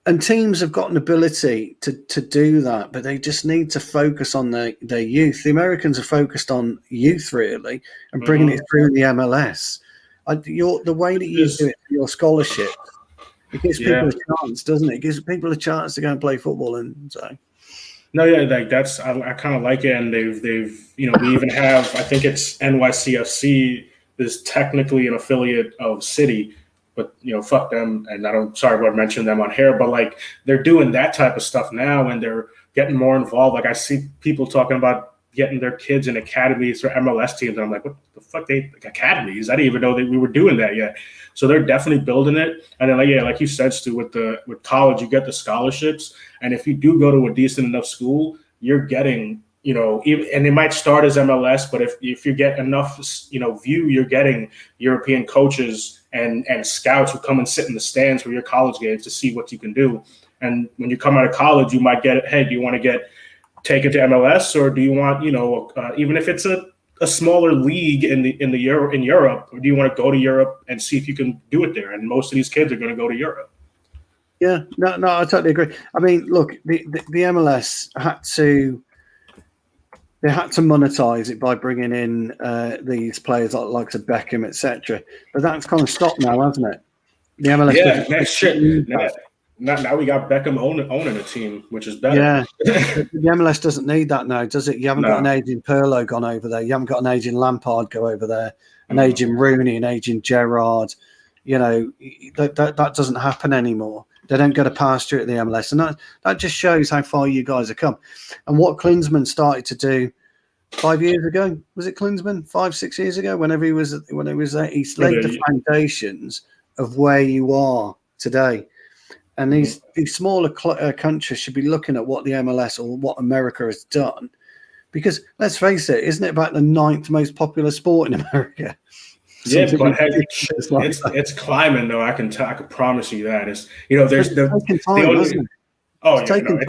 and teams have got an ability to do that, but they just need to focus on their youth. The Americans are focused on youth, really, and bringing it through the MLS. The way that you do it for your scholarship, it gives people a chance, doesn't it? It gives people a chance to go and play football. And so, that's I kind of like it. And they've we even have, I think it's NYCFC is technically an affiliate of City. But fuck them, and sorry about mentioning them on here, but like they're doing that type of stuff now, and they're getting more involved. Like I see people talking about getting their kids in academies or MLS teams, and I'm like, what the fuck, academies? I didn't even know that we were doing that yet. So they're definitely building it. And then like you said, Stu, with college, you get the scholarships, and if you do go to a decent enough school, you're getting and it might start as MLS, but if you get enough view, you're getting European coaches and scouts who come and sit in the stands for your college games to see what you can do. And when you come out of college, you might get, hey, do you want to get taken to MLS, or do you want, even if it's a smaller league in Europe, or do you want to go to Europe and see if you can do it there? And most of these kids are going to go to Europe. Yeah, no, I totally agree. I mean, look, the MLS had to monetize it by bringing in these players like Beckham, etc. But that's kind of stopped now, hasn't it? The MLS. Now we got Beckham owning a team, which is better. Yeah, the MLS doesn't need that now, does it? You haven't got an aging Pirlo gone over there. You haven't got an aging Lampard go over there, an aging Rooney, an aging Gerrard. That doesn't happen anymore. They don't get a pass through at the MLS, and that just shows how far you guys have come. And what Klinsmann started to do 5 years ago, was it Klinsmann? 5-6 years ago, whenever he was there, he laid the foundations of where you are today. And these smaller countries should be looking at what the MLS or what America has done, because let's face it, isn't it about the 9th most popular sport in America? Yeah, but it's climbing though. I can promise you that. It's there's it's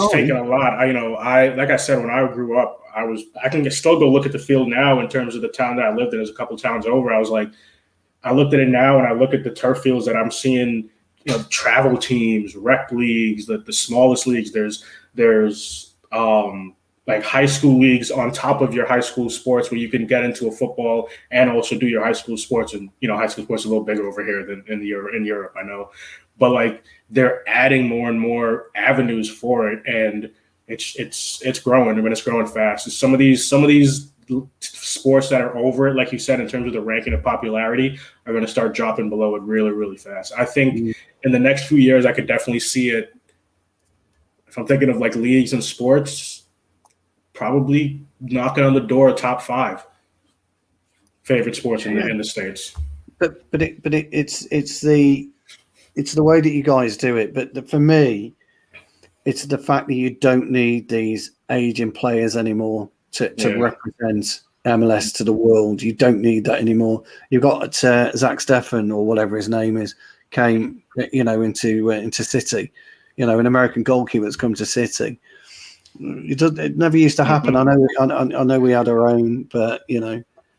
taken a lot. I like I said, when I grew up, I can still go look at the field now in terms of the town that I lived in. There's a couple towns over. I was like, I looked at it now and I look at the turf fields that I'm seeing. Travel teams, rec leagues, the smallest leagues. There's like high school leagues on top of your high school sports where you can get into a football and also do your high school sports. And high school sports are a little bigger over here than in Europe, I know. But like they're adding more and more avenues for it, and it's growing. I mean, it's growing fast. Some of these sports that are over it, like you said, in terms of the ranking of popularity, are going to start dropping below it really, really fast. I think in the next few years, I could definitely see it. If I'm thinking of like leagues and sports, probably knocking on the door of top 5 favorite sports in the States. But it's the way that you guys do it. But for me, it's the fact that you don't need these aging players anymore to represent MLS to the world. You don't need that anymore. You've got Zach Steffen or whatever his name is came into City, an American goalkeeper that's come to City. It never used to happen. I know we had our own, but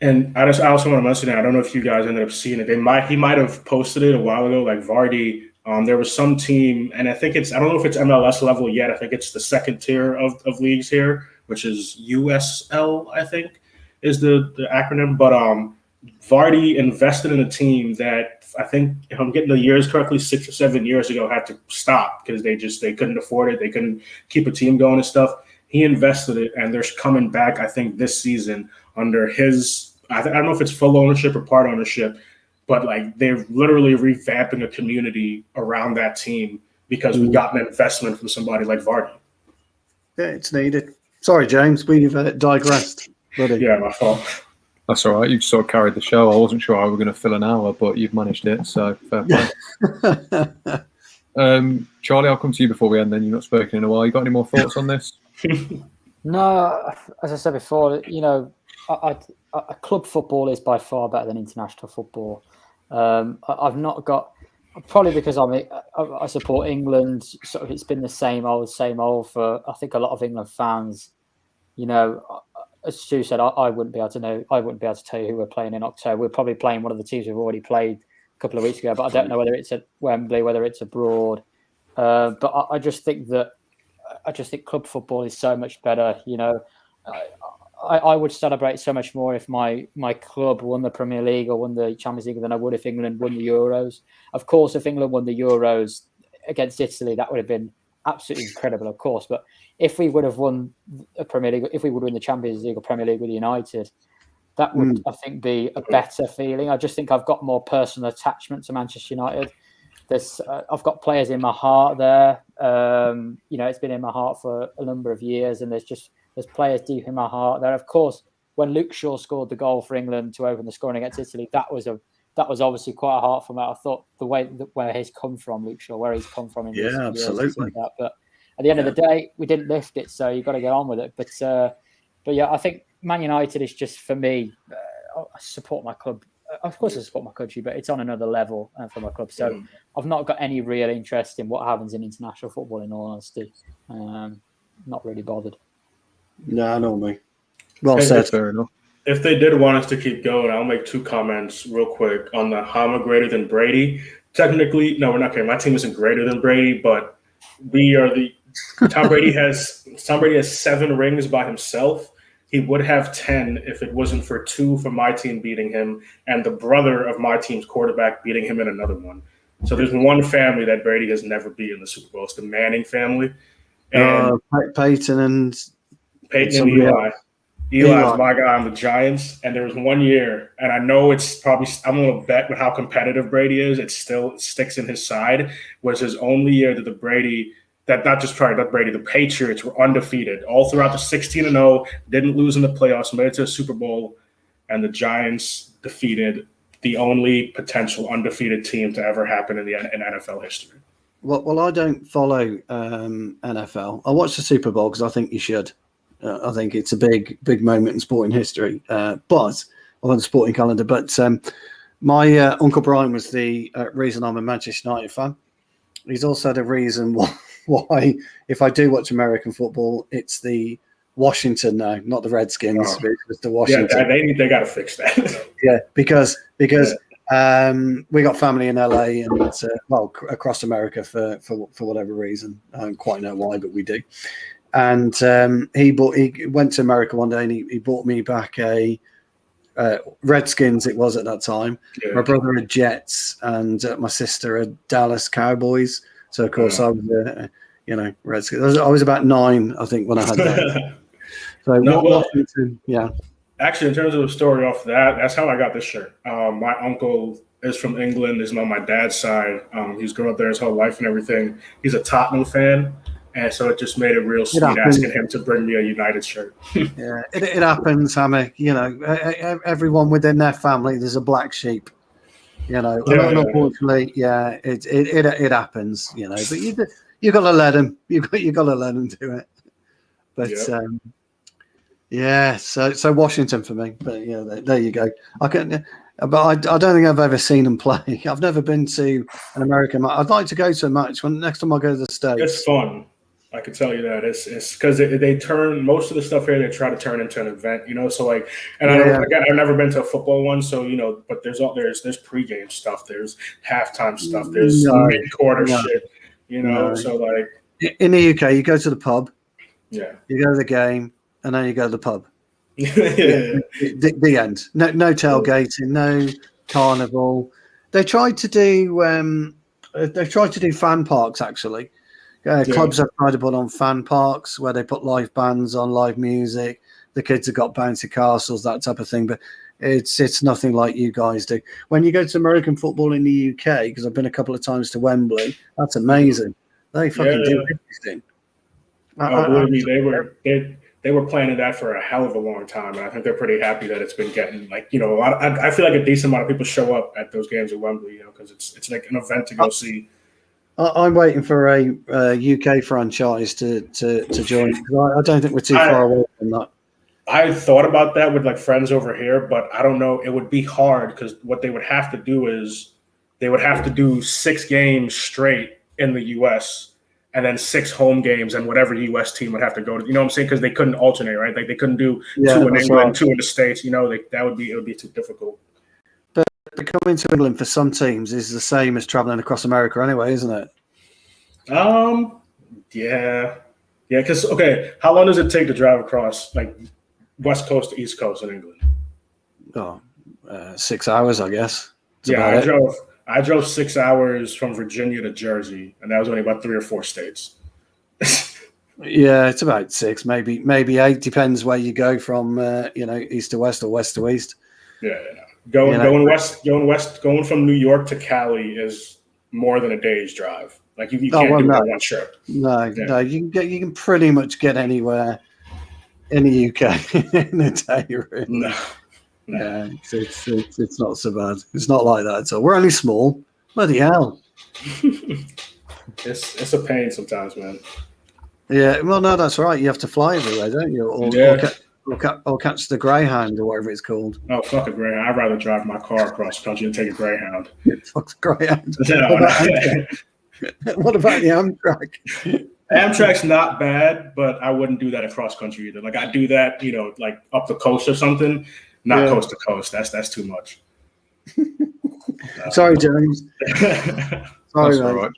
And I also want to mention that I don't know if you guys ended up seeing it. He might have posted it a while ago, like Vardy. There was some team, and I think I don't know if it's MLS level yet. I think it's the second tier of leagues here, which is USL, I think is the acronym. But Vardy invested in a team that I think, if I'm getting the years correctly, 6 or 7 years ago had to stop because they couldn't afford it. They couldn't keep a team going and stuff. He invested it, and they're coming back, I think, this season under his, I don't know if it's full ownership or part ownership, but like they're literally revamping a community around that team because we got an investment from somebody like Vardy. Yeah, it's needed. Sorry, James, we've digressed, buddy. Yeah, my fault. That's all right. You sort of carried the show. I wasn't sure how we were going to fill an hour, but you've managed it. So fair play. Charlie, I'll come to you before we end. Then you've not spoken in a while. You got any more thoughts on this? No, as I said before, club football is by far better than international football. I've not got, probably because I support England. Sort of, it's been the same old for I think a lot of England fans. As Stu said, I wouldn't be able to know. I wouldn't be able to tell you who we're playing in October. We're probably playing one of the teams we've already played a couple of weeks ago, but I don't know whether it's at Wembley, whether it's abroad. But I just think club football is so much better. I would celebrate so much more if my club won the Premier League or won the Champions League than I would if England won the Euros. Of course, if England won the Euros against Italy, that would have been absolutely incredible, of course. But if we would have won a Premier League, if we would win the Champions League or Premier League with United, that would, I think, be a better feeling. I just think I've got more personal attachment to Manchester United. I've got players in my heart there. It's been in my heart for a number of years, and there's players deep in my heart there. Of course, when Luke Shaw scored the goal for England to open the scoring against Italy, that was obviously quite a heartful. I thought the way where he's come from, Luke Shaw, where he's come from, absolutely. Like but at the end of the day, we didn't lift it, so you've got to get on with it. But yeah, I think Man United is just, for me, I support my club. Of course, I support my country, but it's on another level for my club. So I've not got any real interest in what happens in international football, in all honesty. Not really bothered. No, not me. Well said. Fair enough. If they did want us to keep going, I'll make 2 comments real quick on the Hama greater than Brady. Technically, no, we're not kidding. My team isn't greater than Brady, but we are Tom Brady has 7 rings by himself. He would have 10 if it wasn't for 2 from my team beating him and the brother of my team's quarterback beating him in another one. So there's one family that Brady has never beat in the Super Bowl. It's the Manning family. And Peyton and Eli. Eli's my guy on the Giants. And there was one year, and I know it's probably – I'm going to bet with how competitive Brady is, it still sticks in his side, was his only year that the Patriots were undefeated all throughout the 16-0, didn't lose in the playoffs, made it to a Super Bowl, and the Giants defeated the only potential undefeated team to ever happen in NFL history. Well, I don't follow NFL. I watch the Super Bowl because I think you should. I think it's a big moment in sporting history, but on the sporting calendar. But my Uncle Brian was the reason I'm a Manchester United fan. He's also the reason why, if I do watch American football, it's the Washington now, not the Redskins. It's the Washington. Yeah, they got to fix that. Yeah, because we got family in LA and across America for whatever reason. I don't quite know why, but we do. And he went to America one day and he bought me back a Redskins. It was at that time. Yeah. My brother had Jets and my sister had Dallas Cowboys. So of course I was, Redskins. I was about 9, I think, when I had that. So Washington, yeah. Actually, in terms of the story off that's how I got this shirt. My uncle is from England. Is on my dad's side. He's grown up there his whole life and everything. He's a Tottenham fan. And so it just made it real sweet asking him to bring me a United shirt. Yeah, it happens, Hammy. Everyone within their family, there's a black sheep. Unfortunately, it happens. But you got to let him. You got to let him do it. But so Washington for me. But there you go. But I don't think I've ever seen him play. I've never been to an American match. I'd like to go to a match next time I go to the States. It's fun. I can tell you that it's because they turn most of the stuff here. They try to turn into an event, So like, and again, I've never been to a football one, so but there's pregame stuff, there's halftime stuff, there's mid quarter shit, So like in the UK, you go to the pub, you go to the game, and then you go to the pub. Yeah. The end. No tailgating, no carnival. They tried to do fan parks actually. Clubs have tried to put on fan parks where they put live bands on, live music. The kids have got bouncy castles, that type of thing. But it's nothing like you guys do. When you go to American football in the UK, because I've been a couple of times to Wembley, that's amazing. They fucking do everything. Believe me, they were planning that for a hell of a long time, and I think they're pretty happy that it's been getting a lot. I feel like a decent amount of people show up at those games at Wembley, because it's like an event to go see. I'm waiting for a UK franchise to join. I don't think we're too far away from that. I thought about that with like friends over here, but I don't know. It would be hard because what they would have to do is they would have to do 6 games straight in the US. And then 6 home games, and whatever U.S. team would have to go to. You know what I'm saying? Because they couldn't alternate, right? Like they couldn't do 2 in England, 2 in the States. It would be too difficult. But coming to England for some teams is the same as traveling across America, anyway, isn't it? Yeah. Because how long does it take to drive across like West Coast to East Coast in England? 6 hours, I guess. I drove 6 hours from Virginia to Jersey, and that was only about 3 or 4 states. Yeah, it's about 6, maybe 8. Depends where you go from, east to west or west to east. Yeah. Going west, going from New York to Cali is more than a day's drive. Like you can't do it on one trip. No, you can pretty much get anywhere in the UK in a day. Really. No. Yeah, it's not so bad. It's not like that at all. We're only small. Bloody hell. It's a pain sometimes, man. Yeah, well, no, that's right. You have to fly everywhere, don't you? Or catch the Greyhound or whatever it's called. Oh, fuck a Greyhound. I'd rather drive my car across the country and take a Greyhound. Fuck the Greyhound. No, what about the Amtrak? Amtrak's not bad, but I wouldn't do that across country either. Like I do that, like up the coast or something. Not coast to coast. That's too much. Sorry, James. Sorry, that's all right.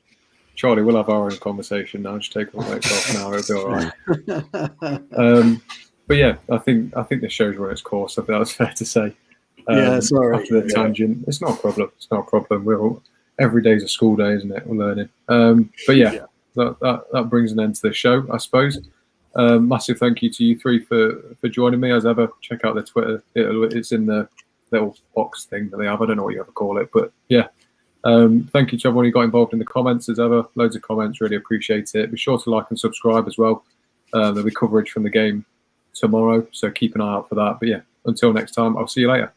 Charlie, we'll have our own conversation now. Just take a half an hour. It'll be all right. But yeah, I think the show's run its course. I think that's fair to say. Sorry. After the tangent, it's not a problem. It's not a problem. Every day's a school day, isn't it? We're learning. But yeah, that brings an end to the show, I suppose. Massive thank you to you 3 for joining me as ever. Check out their Twitter. It's in the little box thing that they have. I don't know what you ever call it, but yeah. Thank you to everyone who got involved in the comments as ever. Loads of comments, really appreciate it. Be sure to like and subscribe as well. There'll be coverage from the game tomorrow, so keep an eye out for that. But yeah, until next time, I'll see you later.